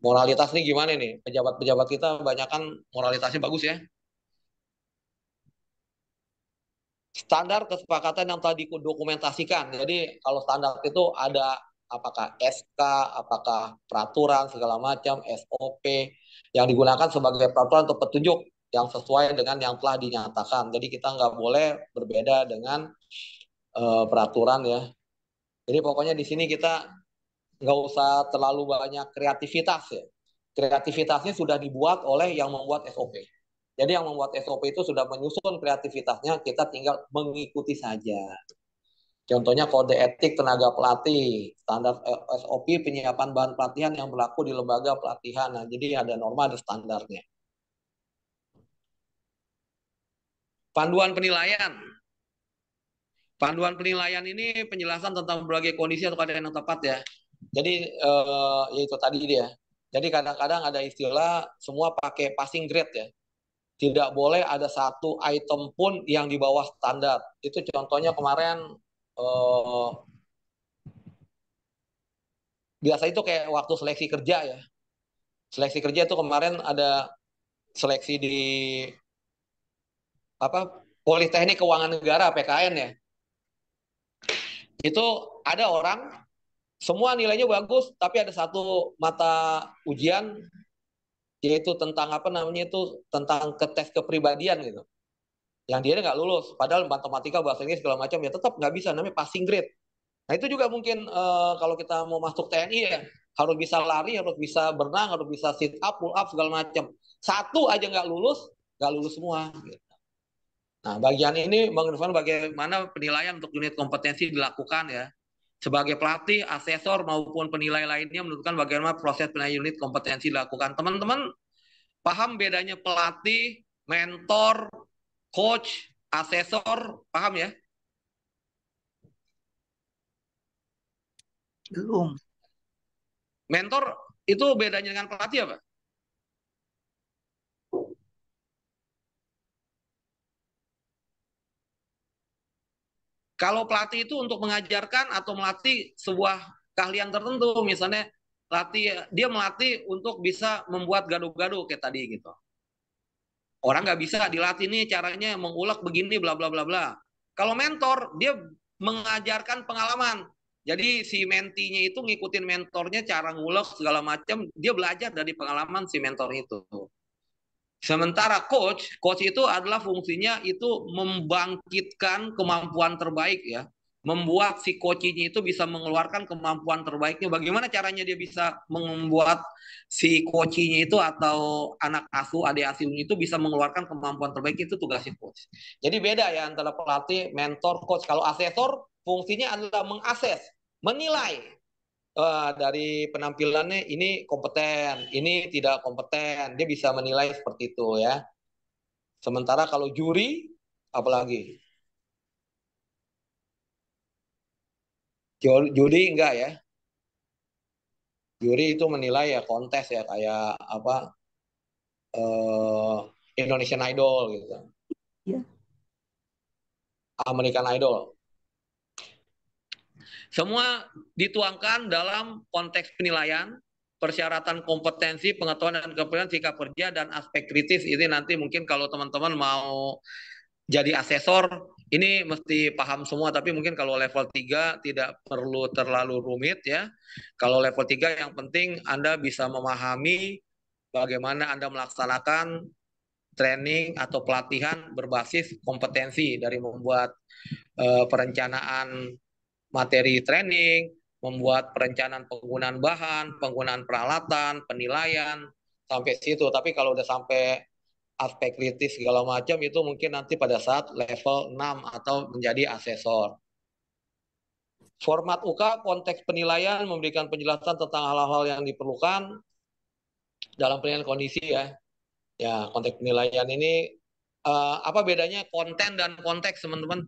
Moralitas ini gimana nih? Pejabat-pejabat kita banyak kan moralitasnya bagus ya. Standar kesepakatan yang tadi didokumentasikan. Jadi kalau standar itu ada apakah SK, apakah peraturan segala macam, SOP yang digunakan sebagai peraturan atau petunjuk yang sesuai dengan yang telah dinyatakan. Jadi kita nggak boleh berbeda dengan peraturan ya. Jadi pokoknya di sini kita nggak usah terlalu banyak kreativitas ya. Kreativitasnya sudah dibuat oleh yang membuat SOP. Jadi yang membuat SOP itu sudah menyusun kreativitasnya, kita tinggal mengikuti saja. Contohnya kode etik tenaga pelatih, standar SOP penyiapan bahan pelatihan yang berlaku di lembaga pelatihan. Nah, jadi ada norma, ada standarnya. Panduan penilaian. Panduan penilaian ini penjelasan tentang berbagai kondisi atau keadaan yang tepat ya. Jadi ya itu tadi dia. Jadi kadang-kadang ada istilah semua pakai passing grade ya. Tidak boleh ada satu item pun yang di bawah standar. Itu contohnya kemarin biasa itu kayak waktu seleksi kerja ya. Seleksi kerja itu kemarin ada seleksi di Politeknik Keuangan Negara PKN ya. Itu ada orang semua nilainya bagus, tapi ada satu mata ujian yaitu tentang tentang tes kepribadian gitu. Yang dia nggak lulus, padahal matematika, bahasa Inggris segala macam ya tetap nggak bisa, namanya passing grade. Nah itu juga mungkin kalau kita mau masuk TNI ya, harus bisa lari, harus bisa berenang, harus bisa sit up, pull up segala macam. Satu aja nggak lulus semua. Nah, bagian ini mengenai bagaimana penilaian untuk unit kompetensi dilakukan ya. Sebagai pelatih, asesor maupun penilai lainnya menentukan bagaimana proses penilaian unit kompetensi dilakukan. Teman-teman paham bedanya pelatih, mentor, coach, asesor, paham ya? Belum. Mentor itu bedanya dengan pelatih apa? Kalau pelatih itu untuk mengajarkan atau melatih sebuah keahlian tertentu, misalnya dia melatih untuk bisa membuat gaduh-gaduh kayak tadi gitu. Orang nggak bisa dilatih nih caranya mengulek begini bla bla bla bla. Kalau mentor dia mengajarkan pengalaman. Jadi si mentinya itu ngikutin mentornya cara ngulek segala macam, dia belajar dari pengalaman si mentor itu. Sementara coach itu adalah fungsinya itu membangkitkan kemampuan terbaik ya. Membuat si coachnya itu bisa mengeluarkan kemampuan terbaiknya. Bagaimana caranya dia bisa membuat si coachnya itu atau anak asuh, adik asuhnya itu bisa mengeluarkan kemampuan terbaik, itu tugasnya coach. Jadi beda ya antara pelatih, mentor, coach. Kalau asesor fungsinya adalah mengakses, menilai dari penampilannya ini kompeten, ini tidak kompeten. Dia bisa menilai seperti itu ya. Sementara kalau juri, apalagi? Juri enggak ya. Juri itu menilai ya kontes ya, kayak apa, Indonesian Idol gitu. Ya. American Idol. Semua dituangkan dalam konteks penilaian, persyaratan kompetensi, pengetahuan dan kepribadian, sikap kerja, dan aspek kritis. Ini nanti mungkin kalau teman-teman mau jadi asesor, ini mesti paham semua, tapi mungkin kalau level 3 tidak perlu terlalu rumit ya. Kalau level 3 yang penting Anda bisa memahami bagaimana Anda melaksanakan training atau pelatihan berbasis kompetensi, dari membuat perencanaan materi training, membuat perencanaan penggunaan bahan, penggunaan peralatan, penilaian, sampai situ. Tapi kalau udah sampai aspek kritis segala macam itu mungkin nanti pada saat level 6 atau menjadi asesor. Format UK konteks penilaian memberikan penjelasan tentang hal-hal yang diperlukan dalam penilaian kondisi ya. Ya, konteks penilaian ini apa bedanya konten dan konteks, teman-teman?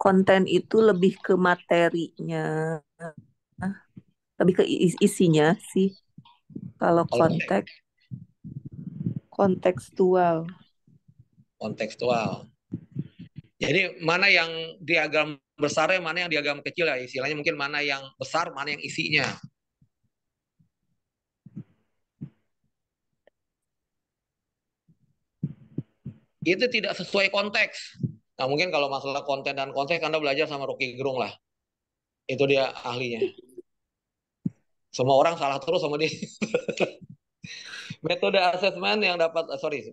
Konten itu lebih ke materinya, lebih ke isinya sih. Kalau konteks kontekstual. Kontekstual. Jadi mana yang diagram besar, mana yang diagram kecil ya, istilahnya mungkin mana yang besar, mana yang isinya. Itu tidak sesuai konteks. Nah, mungkin kalau masalah konten dan konteks Anda belajar sama Rocky Gerung lah. Itu dia ahlinya. Semua orang salah terus sama dia. Metode asesmen yang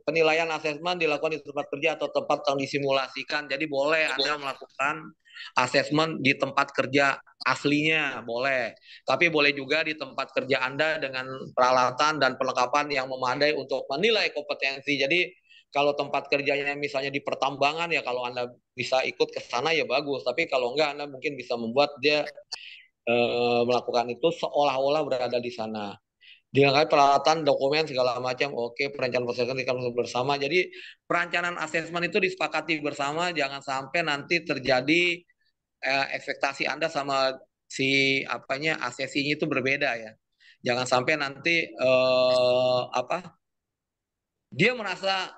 penilaian asesmen dilakukan di tempat kerja atau tempat yang disimulasikan. Jadi boleh Anda melakukan asesmen di tempat kerja aslinya, boleh. Tapi boleh juga di tempat kerja Anda dengan peralatan dan perlengkapan yang memadai untuk menilai kompetensi. Jadi kalau tempat kerjanya misalnya di pertambangan ya, kalau Anda bisa ikut ke sana ya bagus. Tapi kalau enggak, Anda mungkin bisa membuat dia melakukan itu seolah-olah berada di sana. Dilengkapi peralatan, dokumen segala macam, oke, perencanaan proses bersama. Jadi perencanaan asesmen itu disepakati bersama, jangan sampai nanti terjadi ekspektasi Anda sama si asesinya itu berbeda ya. Jangan sampai nanti dia merasa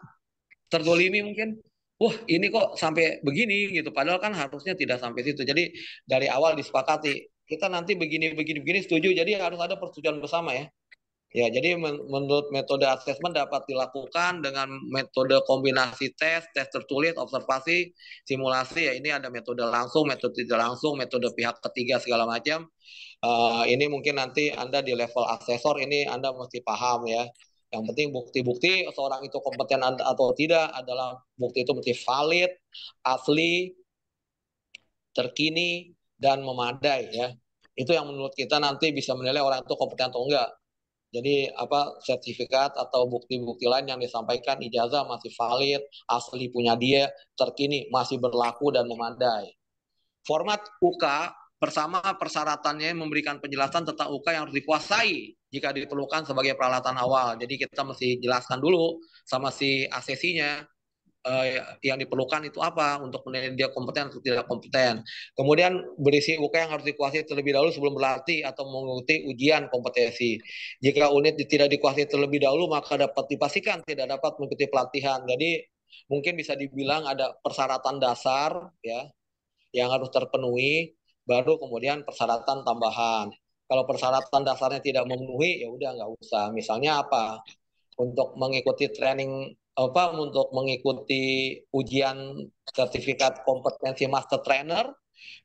terzolimi mungkin. Wah, ini kok sampai begini gitu. Padahal kan harusnya tidak sampai situ. Jadi dari awal disepakati, kita nanti begini setuju. Jadi harus ada persetujuan bersama ya. Ya, jadi menurut metode asesmen dapat dilakukan dengan metode kombinasi tes tertulis, observasi, simulasi. Ya, ini ada metode langsung, metode tidak langsung, metode pihak ketiga segala macam. Ini mungkin nanti Anda di level asesor ini Anda mesti paham ya. Yang penting bukti-bukti seorang itu kompeten atau tidak adalah bukti itu mesti valid, asli, terkini, dan memadai ya. Itu yang menurut kita nanti bisa menilai orang itu kompeten atau enggak. Jadi sertifikat atau bukti-bukti lain yang disampaikan, ijazah masih valid, asli punya dia, terkini masih berlaku dan memadai. Format UK bersama persyaratannya memberikan penjelasan tentang UK yang harus dikuasai jika diperlukan sebagai peralatan awal. Jadi kita mesti jelaskan dulu sama si ACC-nya yang diperlukan itu apa untuk menilai dia kompeten atau tidak kompeten. Kemudian berisi UK yang harus dikuasai terlebih dahulu sebelum berlatih atau mengikuti ujian kompetensi. Jika unit tidak dikuasai terlebih dahulu maka dapat dipastikan tidak dapat mengikuti pelatihan. Jadi mungkin bisa dibilang ada persyaratan dasar ya yang harus terpenuhi, baru kemudian persyaratan tambahan. Kalau persyaratan dasarnya tidak memenuhi, ya udah nggak usah. Misalnya apa? Untuk mengikuti training apa? Untuk mengikuti ujian sertifikat kompetensi master trainer,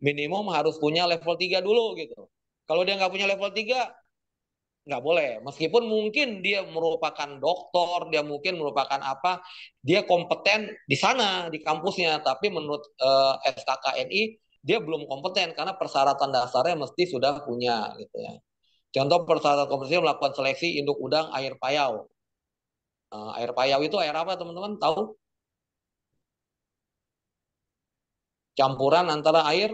minimum harus punya level 3 dulu gitu. Kalau dia nggak punya level 3, nggak boleh. Meskipun mungkin dia merupakan doktor, dia mungkin merupakan apa, dia kompeten di sana, di kampusnya. Tapi menurut SKKNI, dia belum kompeten karena persyaratan dasarnya mesti sudah punya gitu ya. Contoh persyaratan kompetensi melakukan seleksi induk udang air payau. Air payau itu air apa teman-teman tahu? Campuran antara air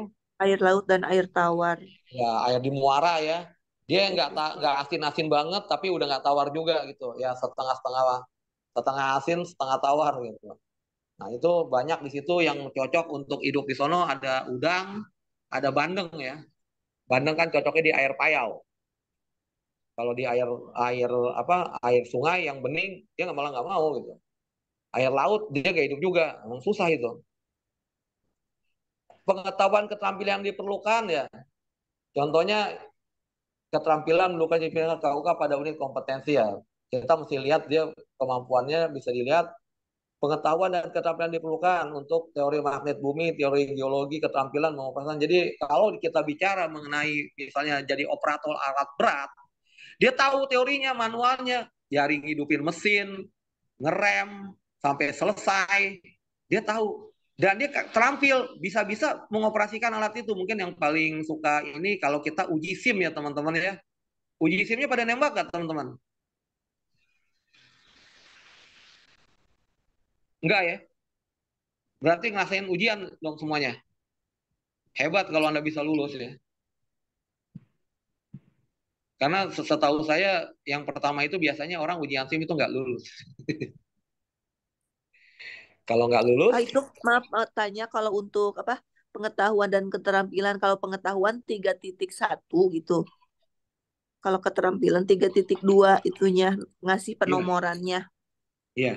laut dan air tawar. ya air di muara ya. Dia nggak asin-asin banget tapi udah nggak tawar juga gitu ya, setengah asin setengah tawar gitu. Nah itu banyak di situ yang cocok untuk hidup di sono, ada udang, ada bandeng ya. Bandeng kan cocoknya di air payau. Kalau di air air apa air sungai yang bening dia malah nggak mau gitu. Air laut dia gak hidup juga, emang susah itu. Pengetahuan keterampilan yang diperlukan ya. Contohnya keterampilan melukai cipingan KUK pada unit kompetensi ya. Kita mesti lihat dia kemampuannya bisa dilihat. Pengetahuan dan keterampilan diperlukan untuk teori magnet bumi, teori geologi, keterampilan mengoperasikan. Jadi kalau kita bicara mengenai misalnya jadi operator alat berat, dia tahu teorinya, manualnya, jaring hidupin mesin, ngerem sampai selesai, dia tahu. Dan dia terampil, bisa-bisa mengoperasikan alat itu. Mungkin yang paling suka ini kalau kita uji SIM ya teman-teman ya. Uji SIM-nya pada nembak gak teman-teman? Enggak ya? Berarti ngerasain ujian dong semuanya. Hebat kalau Anda bisa lulus ya. Karena setahu saya yang pertama itu biasanya orang ujian SIM itu nggak lulus. Kalau nggak lulus, Itu maaf tanya kalau untuk apa pengetahuan dan keterampilan, kalau pengetahuan 3.1 gitu. Kalau keterampilan 3.2 itunya ngasih iya, penomorannya. iya,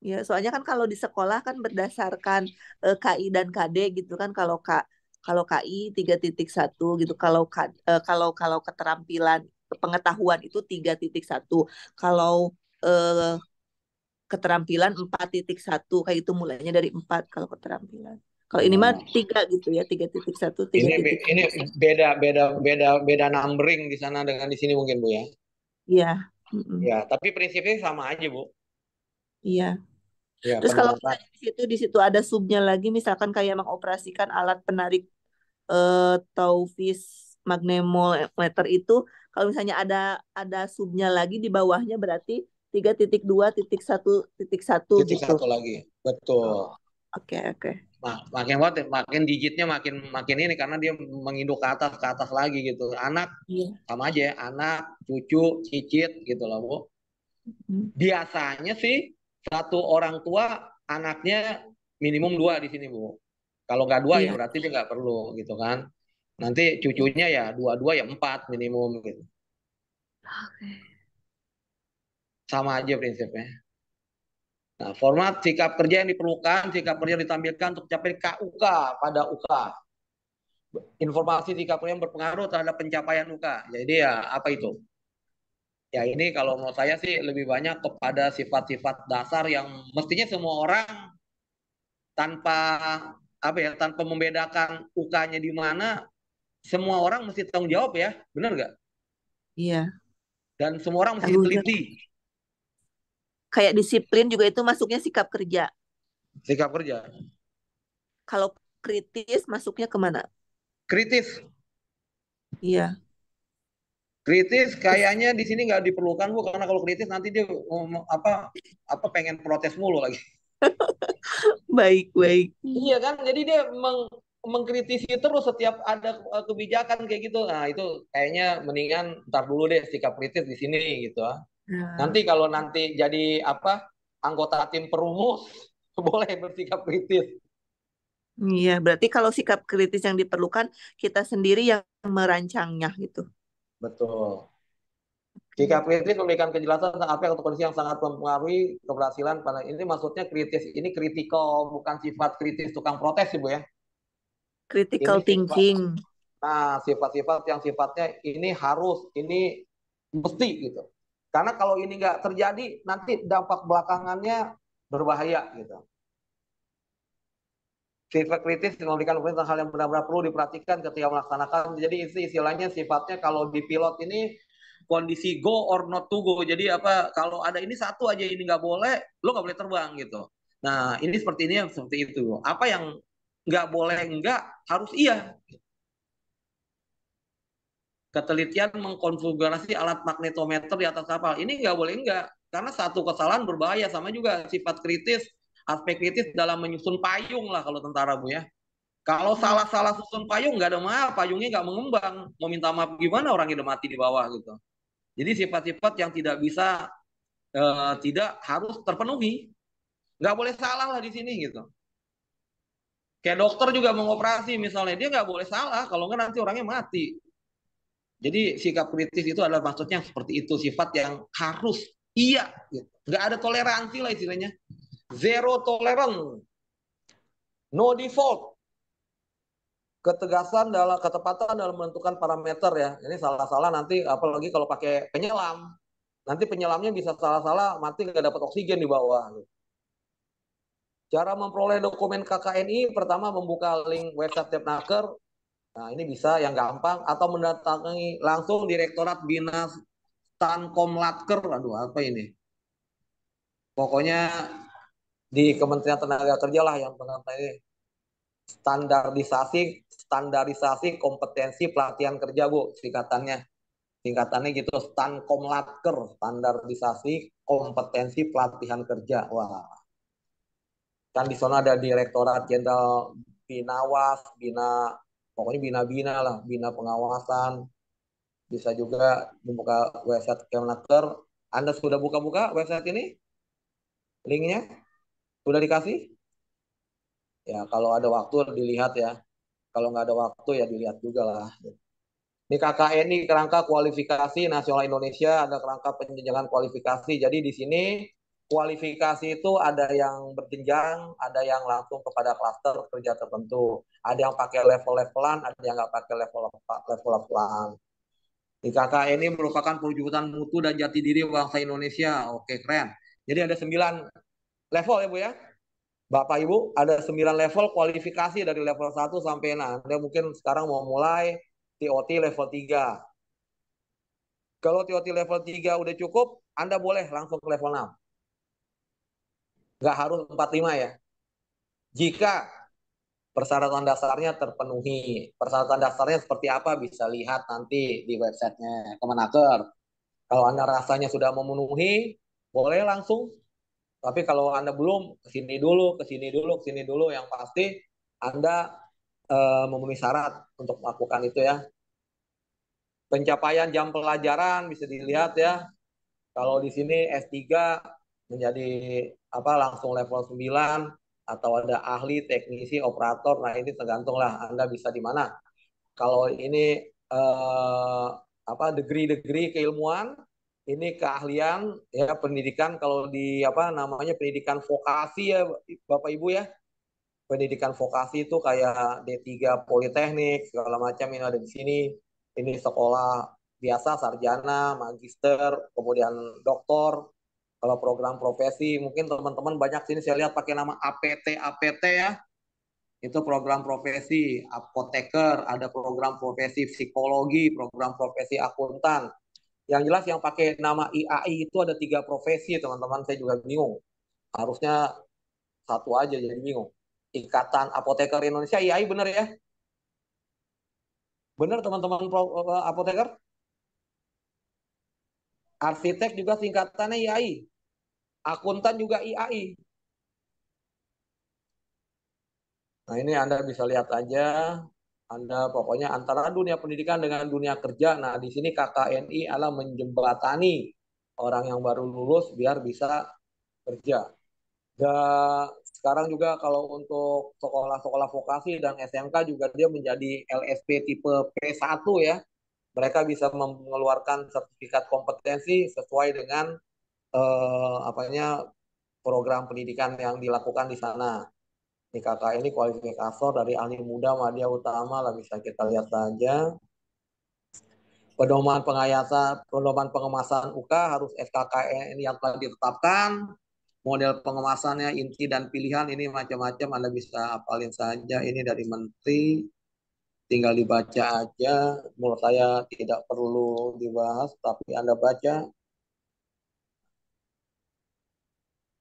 Ya, soalnya kan kalau di sekolah kan berdasarkan KI dan KD gitu kan, kalau KI 3.1 gitu, kalau keterampilan pengetahuan itu 3.1. Kalau eh, keterampilan 4.1 kayak itu, mulainya dari 4 kalau keterampilan. Kalau ini mah oh, 3 gitu ya, 3.1, 3.2. ini beda numbering di sana dengan di sini mungkin Bu ya. Iya. Mm-mm. Ya, tapi prinsipnya sama aja Bu. Iya. Ya, Terus kalau penerapan. misalnya di situ ada subnya lagi, misalkan kayak mengoperasikan alat penarik Tauvis magnemometer itu, kalau misalnya ada subnya lagi di bawahnya, berarti 3.2.1.1 Titik gitu. satu lagi, betul. Oh, oke. Makin digitnya makin makin ini karena dia menginduk ke atas lagi gitu. Anak Iya. sama aja ya, anak, cucu, cicit gitu loh Bu. Hmm. Biasanya sih satu orang tua anaknya minimum 2 di sini Bu. Kalau nggak 2 ya Iya. berarti dia nggak perlu gitu kan. Nanti cucunya ya 2 ya 4 minimum gitu. Oke. Sama aja prinsipnya. Nah, format sikap kerja yang diperlukan, sikap kerja ditampilkan untuk capai KUK pada UK. Informasi sikap kerja yang berpengaruh terhadap pencapaian UK. Jadi ya apa itu? Ya ini kalau menurut saya sih lebih banyak kepada sifat-sifat dasar yang mestinya semua orang tanpa apa ya, tanpa membedakan UK-nya di mana, semua orang mesti tanggung jawab ya, benar nggak? Iya. Dan semua orang mesti Tanggung jawab. teliti Kayak disiplin juga itu masuknya sikap kerja. sikap kerja. Kalau kritis masuknya kemana? Kritis. Iya. Kritis kayaknya di sini nggak diperlukan Bu, karena kalau kritis nanti dia apa pengen protes mulu lagi. Baik, baik. Iya kan, jadi dia mengkritisi terus setiap ada kebijakan kayak gitu. Nah itu kayaknya mendingan ntar dulu deh sikap kritis di sini gitu. Nah, Nanti kalau nanti jadi anggota tim perumus boleh bersikap kritis. iya, berarti kalau sikap kritis yang diperlukan kita sendiri yang merancangnya gitu. Betul. Sikap kritis memberikan kejelasan tentang apa yang atau kondisi yang sangat mempengaruhi keberhasilan pada ini, maksudnya kritis ini kritikal, bukan sifat kritis tukang protes Ibu ya. Ini Critical sifat, thinking. nah sifat-sifat yang sifatnya ini harus, ini mesti gitu. Karena kalau ini nggak terjadi, nanti dampak belakangannya berbahaya gitu. Sifat kritis memberikan tentang hal yang benar-benar perlu diperhatikan ketika melaksanakan. Jadi istilahnya sifatnya kalau di pilot ini kondisi go or not to go. Jadi kalau ada ini satu aja ini nggak boleh, lo nggak boleh terbang gitu. Nah ini seperti ini seperti itu. Apa yang nggak boleh nggak harus iya. Ketelitian mengkonfigurasi alat magnetometer di atas kapal ini nggak boleh nggak, karena satu kesalahan berbahaya. Sama juga sifat kritis, aspek kritis dalam menyusun payung lah kalau tentara Bu ya. Kalau salah-salah susun payung nggak ada maaf, payungnya nggak mengembang. Mau minta maaf gimana, orang udah mati di bawah gitu. Jadi sifat-sifat yang tidak bisa tidak harus terpenuhi. Nggak boleh salah lah di sini gitu. Kayak dokter juga mengoperasi misalnya, dia nggak boleh salah, kalau nggak nanti orangnya mati. Jadi sikap kritis itu adalah maksudnya seperti itu, sifat yang harus iya, gitu. Nggak ada toleransi lah istilahnya. Zero tolerance, no default. Ketegasan dalam ketepatan dalam menentukan parameter ya. Ini salah-salah nanti apalagi kalau pakai penyelam. Nanti penyelamnya bisa salah-salah mati nggak dapat oksigen di bawah. Cara memperoleh dokumen KKNI pertama membuka link website Tepnaker. Nah, ini bisa yang gampang atau mendatangi langsung Direktorat Bina Stankomlatker. Aduh, apa ini? Pokoknya di Kementerian Tenaga Kerja lah yang ini standarisasi kompetensi pelatihan kerja Bu, singkatannya gitu, Stankomlatker, standarisasi kompetensi pelatihan kerja. Wah, kan di sana ada Direktorat Jenderal Binawas, pokoknya bina-bina lah, bina pengawasan. Bisa juga membuka website Kemenaker. Anda sudah buka-buka website ini? Linknya sudah dikasih? Ya kalau ada waktu dilihat ya. Kalau nggak ada waktu ya dilihat juga lah. Ini KKN, ini kerangka kualifikasi nasional Indonesia, ada kerangka penjenjangan kualifikasi. Jadi di sini kualifikasi itu ada yang berjenjang, ada yang langsung kepada klaster kerja tertentu. Ada yang pakai level-levelan, ada yang nggak pakai level-levelan. Di KKN ini merupakan perwujudan mutu dan jati diri bangsa Indonesia. Oke, keren. Jadi ada 9 level ya Bu ya. Bapak Ibu, ada 9 level kualifikasi dari level 1 sampai 6. Anda mungkin sekarang mau mulai TOT level 3. Kalau TOT level 3 udah cukup, Anda boleh langsung ke level 6. Nggak harus 45 ya. Jika persyaratan dasarnya terpenuhi. Persyaratan dasarnya seperti apa bisa lihat nanti di websitenya Kemenaker. Kalau Anda rasanya sudah memenuhi, boleh langsung. Tapi kalau Anda belum, kesini dulu, kesini dulu, kesini dulu. Yang pasti Anda memenuhi syarat untuk melakukan itu ya. Pencapaian jam pelajaran bisa dilihat ya. Kalau di sini S3 menjadi langsung level 9 atau ada ahli, teknisi, operator. Nah, ini tergantung lah Anda bisa di mana. Kalau ini degree-degree keilmuan, ini keahlian ya, pendidikan. Kalau di namanya pendidikan vokasi ya Bapak Ibu ya. Pendidikan vokasi itu kayak D3 Politeknik segala macam ini ada di sini. Ini sekolah biasa sarjana, magister, kemudian doktor. Kalau program profesi mungkin teman-teman banyak sini saya lihat pakai nama APT ya. Itu program profesi apoteker, ada program profesi psikologi, program profesi akuntan. Yang jelas yang pakai nama IAI itu ada 3 profesi teman-teman, saya juga bingung. Harusnya satu aja jadi bingung. Ikatan Apoteker Indonesia IAI bener ya? Benar teman-teman apoteker? Arsitek juga singkatannya IAI. Akuntan juga IAI. Nah ini Anda bisa lihat aja. Anda pokoknya antara dunia pendidikan dengan dunia kerja. Nah di sini KKNI adalah menjembatani orang yang baru lulus biar bisa kerja. Dan sekarang juga kalau untuk sekolah-sekolah vokasi dan SMK juga dia menjadi LSP tipe P1 ya. Mereka bisa mengeluarkan sertifikat kompetensi sesuai dengan apanya program pendidikan yang dilakukan di sana. Ini kakak ini kualifikator dari ahli muda Madya Utama lah, bisa kita lihat saja. Pedoman pengemasan UK harus SKKN yang telah ditetapkan. Model pengemasannya inti dan pilihan ini macam-macam, Anda bisa hafalin saja. Ini dari Menteri, tinggal dibaca aja. Menurut saya tidak perlu dibahas, tapi Anda baca.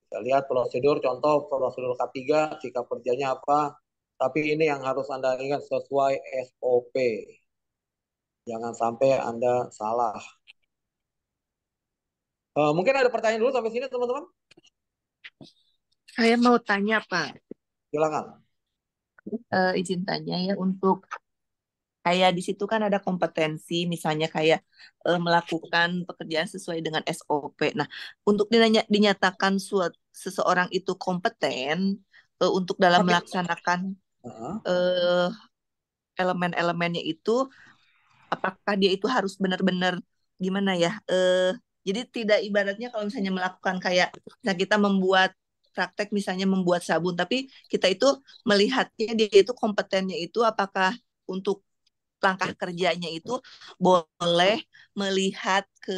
Kita lihat prosedur, contoh prosedur K3, sikap kerjanya apa. Tapi ini yang harus Anda ingat sesuai SOP. Jangan sampai Anda salah. Mungkin ada pertanyaan dulu sampai sini teman-teman? Saya mau tanya Pak, Silakan. izin tanya ya, untuk kayak di situ kan ada kompetensi, misalnya kayak melakukan pekerjaan sesuai dengan SOP. Nah, untuk dinyatakan seseorang itu kompeten untuk dalam Oke. melaksanakan eh, elemen-elemennya itu, apakah dia itu harus benar-benar gimana ya? Jadi tidak ibaratnya kalau misalnya melakukan kayak, nah kita membuat praktek misalnya membuat sabun, tapi kita itu melihatnya dia itu kompetennya itu apakah untuk langkah kerjanya itu boleh melihat ke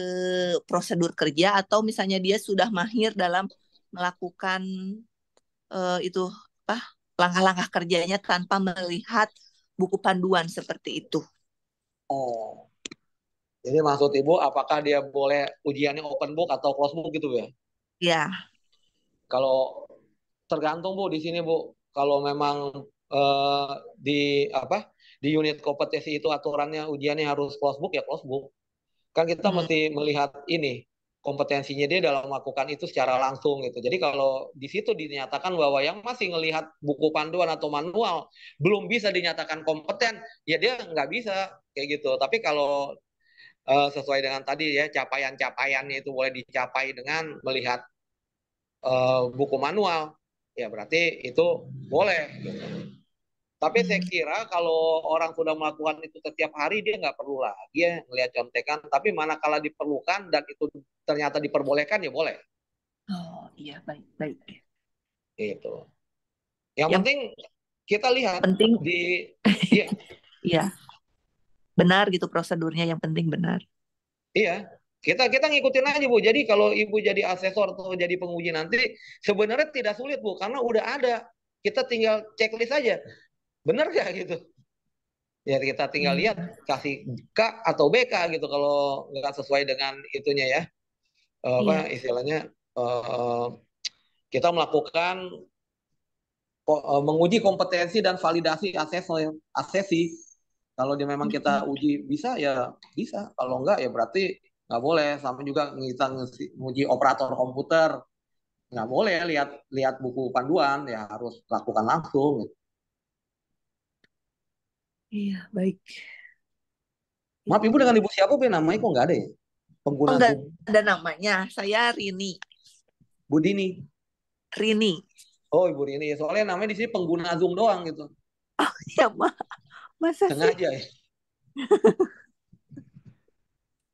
prosedur kerja, atau misalnya dia sudah mahir dalam melakukan itu apa langkah-langkah kerjanya tanpa melihat buku panduan seperti itu. Oh, jadi maksud Ibu apakah dia boleh ujiannya open book atau closed book gitu ya? Ya, Kalau tergantung Bu di sini Bu. Kalau memang di apa di unit kompetensi itu aturannya ujiannya harus closed book ya closed book. Kan kita mesti melihat ini kompetensinya dia dalam melakukan itu secara langsung gitu. Jadi kalau di situ dinyatakan bahwa yang masih ngelihat buku panduan atau manual belum bisa dinyatakan kompeten, ya dia nggak bisa kayak gitu. Tapi kalau sesuai dengan tadi ya capaian-capaiannya itu boleh dicapai dengan melihat buku manual, ya berarti itu boleh. Gitu. Tapi saya kira kalau orang sudah melakukan itu setiap hari dia nggak perlu lagi ya melihat contekan. Tapi manakala diperlukan dan itu ternyata diperbolehkan ya boleh. oh iya, baik baik. Itu. Yang Yang penting kita lihat penting, di iya iya benar gitu prosedurnya, yang penting benar. iya kita ngikutin aja Bu. Jadi kalau Ibu jadi asesor atau jadi penguji nanti sebenarnya tidak sulit Bu karena udah ada. Kita tinggal checklist aja. Benar nggak gitu? Ya kita tinggal lihat kasih K atau BK gitu kalau nggak sesuai dengan itunya ya. Apa Iya. istilahnya kita melakukan menguji kompetensi dan validasi asesi. Kalau dia memang kita uji bisa ya bisa, kalau enggak ya berarti nggak boleh. Sama juga kita nguji operator komputer, nggak boleh lihat lihat buku panduan, ya harus lakukan langsung. Gitu. Iya, baik. Maaf Ibu dengan Ibu siapa Bu? Namanya kok nggak ada ya? Oh, Pengguna enggak Zoom. ada namanya. Saya Rini. Bu Dini. Rini. Oh Ibu Rini, soalnya namanya di sini pengguna Zoom doang gitu. Oh, ya masa sih? Sengaja ya.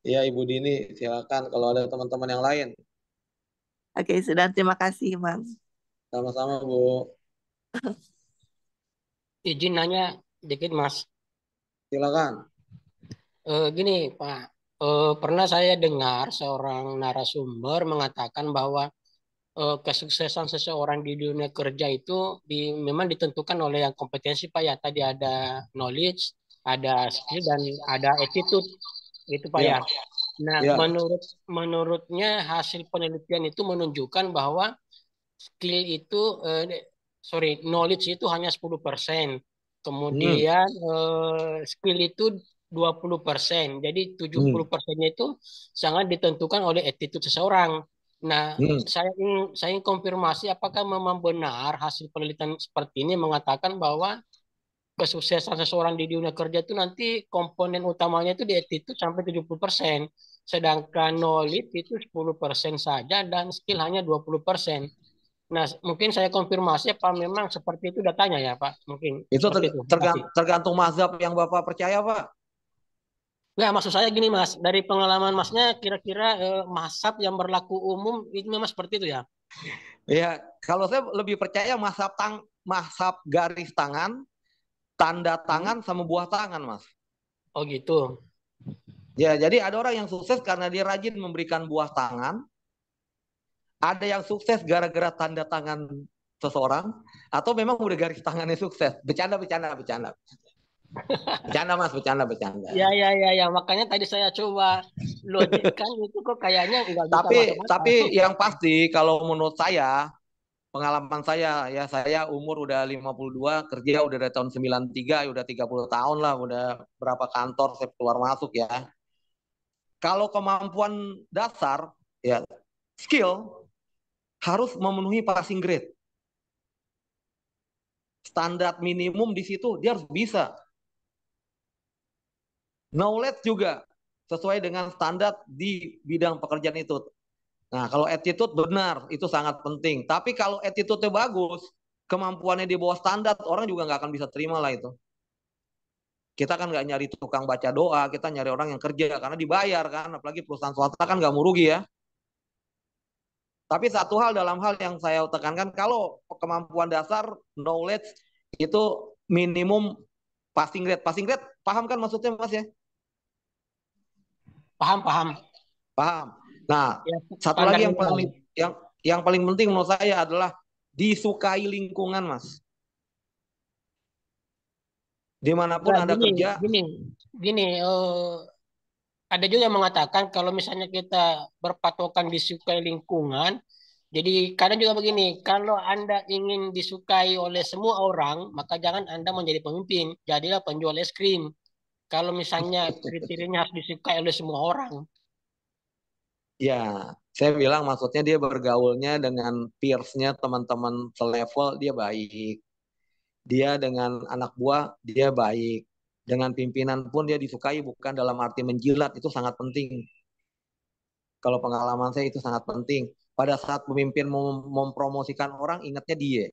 Iya Ibu Dini, silakan kalau ada teman-teman yang lain. Oke, sudah, terima kasih, Bang. Sama-sama Bu. Izin nanya dikit Mas. Silakan. Gini Pak, pernah saya dengar seorang narasumber mengatakan bahwa kesuksesan seseorang di dunia kerja itu memang ditentukan oleh yang kompetensi Pak ya. Tadi ada knowledge, ada skill, dan ada attitude itu Pak ya. Ya. Nah, Ya. menurutnya hasil penelitian itu menunjukkan bahwa skill itu, knowledge itu hanya 10%. Kemudian skill itu 20%. Jadi 70%-nya itu sangat ditentukan oleh attitude seseorang. Nah, saya ingin konfirmasi apakah memang benar hasil penelitian seperti ini mengatakan bahwa kesuksesan seseorang di dunia kerja itu nanti komponen utamanya itu di attitude sampai 70%. Sedangkan knowledge itu 10% saja dan skill hanya 20%. Nah, mungkin saya konfirmasi apa memang seperti itu datanya ya, Pak? Mungkin Itu seperti itu. Makasih. tergantung mazhab yang Bapak percaya, Pak. Nggak, maksud saya gini, Mas. Dari pengalaman Masnya, kira-kira mazhab yang berlaku umum itu memang seperti itu ya? Ya, kalau saya lebih percaya mazhab garis tangan, tanda tangan sama buah tangan, Mas. Oh gitu. Ya, jadi ada orang yang sukses karena dia rajin memberikan buah tangan. Ada yang sukses gara-gara tanda tangan seseorang, atau memang udah garis tangannya sukses. Bercanda. Bercanda, Mas, bercanda. Ya. Makanya tadi saya coba logikkan itu kok kayaknya nggak bisa masuk akal. Tapi yang pasti kalau menurut saya, pengalaman saya, ya saya umur udah 52, kerja udah dari tahun 93, ya udah 30 tahun lah, udah berapa kantor saya keluar masuk ya. Kalau kemampuan dasar, ya skill, harus memenuhi passing grade. Standar minimum di situ dia harus bisa. Knowledge juga sesuai dengan standar di bidang pekerjaan itu. Nah, kalau attitude benar, itu sangat penting. Tapi kalau attitude-nya bagus, kemampuannya di bawah standar, orang juga nggak akan bisa terima lah itu. Kita kan nggak nyari tukang baca doa, kita nyari orang yang kerja, karena dibayar kan, apalagi perusahaan swasta kan nggak mau rugi ya. Tapi satu hal dalam hal yang saya tekankan, kalau kemampuan dasar, knowledge, itu minimum passing grade. Passing grade, paham kan maksudnya Mas ya? Paham. Nah, Ya, satu lagi yang paling penting menurut saya adalah disukai lingkungan, Mas. Dimanapun Anda kerja. Gini, ada juga yang mengatakan kalau misalnya kita berpatokan disukai lingkungan, jadi kadang juga begini, kalau Anda ingin disukai oleh semua orang, maka jangan Anda menjadi pemimpin, jadilah penjual es krim. Kalau misalnya kriterianya harus disukai oleh semua orang. Ya, saya bilang maksudnya dia bergaulnya dengan peers-nya, teman-teman selevel, dia baik. Dia dengan anak buah, dia baik. Dengan pimpinan pun dia disukai, bukan dalam arti menjilat, itu sangat penting. Kalau pengalaman saya itu sangat penting. Pada saat pemimpin mempromosikan orang, ingatnya dia.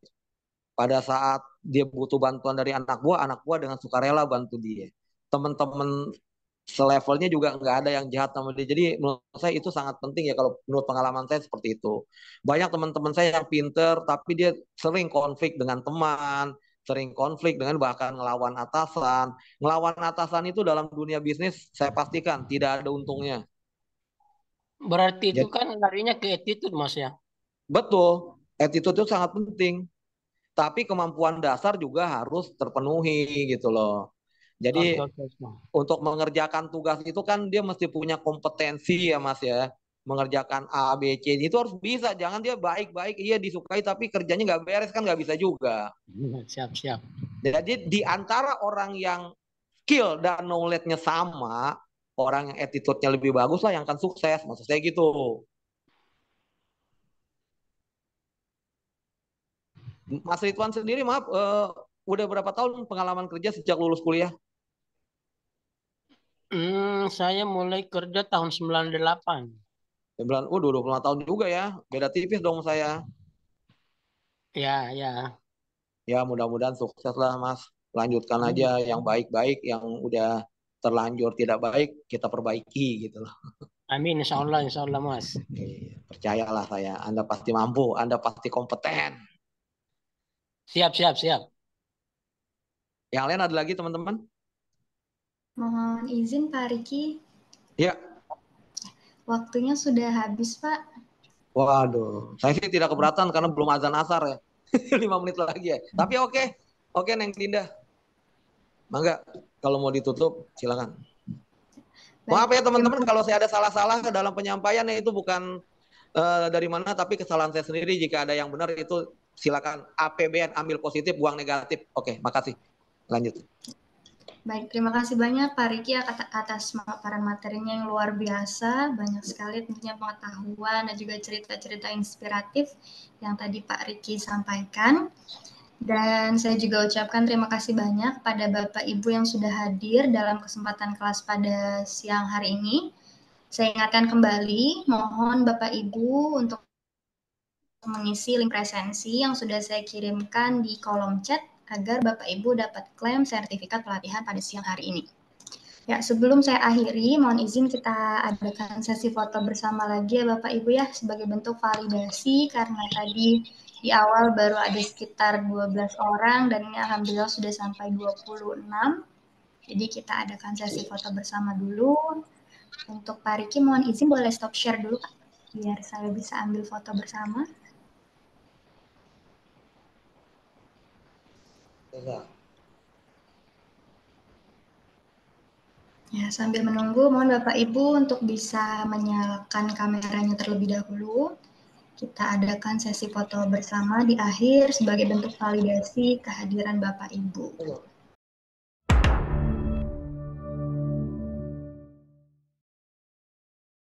Pada saat dia butuh bantuan dari anak buah dengan sukarela bantu dia. Teman-teman selevelnya juga nggak ada yang jahat sama dia. Jadi menurut saya itu sangat penting ya, kalau menurut pengalaman saya seperti itu. Banyak teman-teman saya yang pinter, tapi dia sering konflik dengan teman, sering konflik dengan bahkan ngelawan atasan. Ngelawan atasan itu dalam dunia bisnis saya pastikan tidak ada untungnya. Berarti itu kan larinya ke attitude, Mas ya? Betul, attitude itu sangat penting. Tapi kemampuan dasar juga harus terpenuhi gitu loh. Jadi untuk mengerjakan tugas itu kan dia mesti punya kompetensi ya Mas ya. Mengerjakan A, B, C itu harus bisa. Jangan dia baik-baik, iya disukai tapi kerjanya nggak beres, kan nggak bisa juga. Siap. Jadi di antara orang yang skill dan knowledge-nya sama, orang yang attitude-nya lebih bagus lah yang akan sukses. Maksud saya gitu. Mas Ridwan sendiri, maaf, udah berapa tahun pengalaman kerja sejak lulus kuliah? Saya mulai kerja tahun 98. 25 tahun juga ya. Beda tipis dong saya. Ya. Ya mudah-mudahan sukses lah Mas. Lanjutkan aja yang baik-baik, yang udah terlanjur tidak baik kita perbaiki gitu loh. Amin, insya Allah Mas. Percayalah saya, Anda pasti mampu, Anda pasti kompeten. Siap. Yang lain ada lagi teman-teman? Mohon izin Pak Riki. Ya. Waktunya sudah habis Pak. Waduh, saya sih tidak keberatan karena belum azan asar ya. 5 menit lagi ya. Tapi oke Neng Dinda. Mangga, kalau mau ditutup silakan. Maaf ya teman-teman kalau saya ada salah-salah dalam penyampaiannya, itu bukan dari mana, tapi kesalahan saya sendiri. Jika ada yang benar itu silakan APBN, ambil positif, buang negatif. Oke, makasih. Lanjut. Baik, terima kasih banyak Pak Riki atas pemaparan materinya yang luar biasa. Banyak sekali tentunya pengetahuan dan juga cerita-cerita inspiratif yang tadi Pak Riki sampaikan. Dan saya juga ucapkan terima kasih banyak pada Bapak Ibu yang sudah hadir dalam kesempatan kelas pada siang hari ini. Saya ingatkan kembali, mohon Bapak Ibu untuk mengisi link presensi yang sudah saya kirimkan di kolom chat agar Bapak Ibu dapat klaim sertifikat pelatihan pada siang hari ini. Ya, sebelum saya akhiri, mohon izin kita adakan sesi foto bersama lagi ya Bapak Ibu ya, sebagai bentuk validasi karena tadi di awal baru ada sekitar 12 orang dan ini alhamdulillah sudah sampai 26. Jadi kita adakan sesi foto bersama dulu. Untuk Pak Riki, mohon izin boleh stop share dulu Pak, biar saya bisa ambil foto bersama. Ya, sambil menunggu, mohon Bapak Ibu untuk bisa menyalakan kameranya terlebih dahulu. Kita adakan sesi foto bersama di akhir sebagai bentuk validasi kehadiran Bapak Ibu.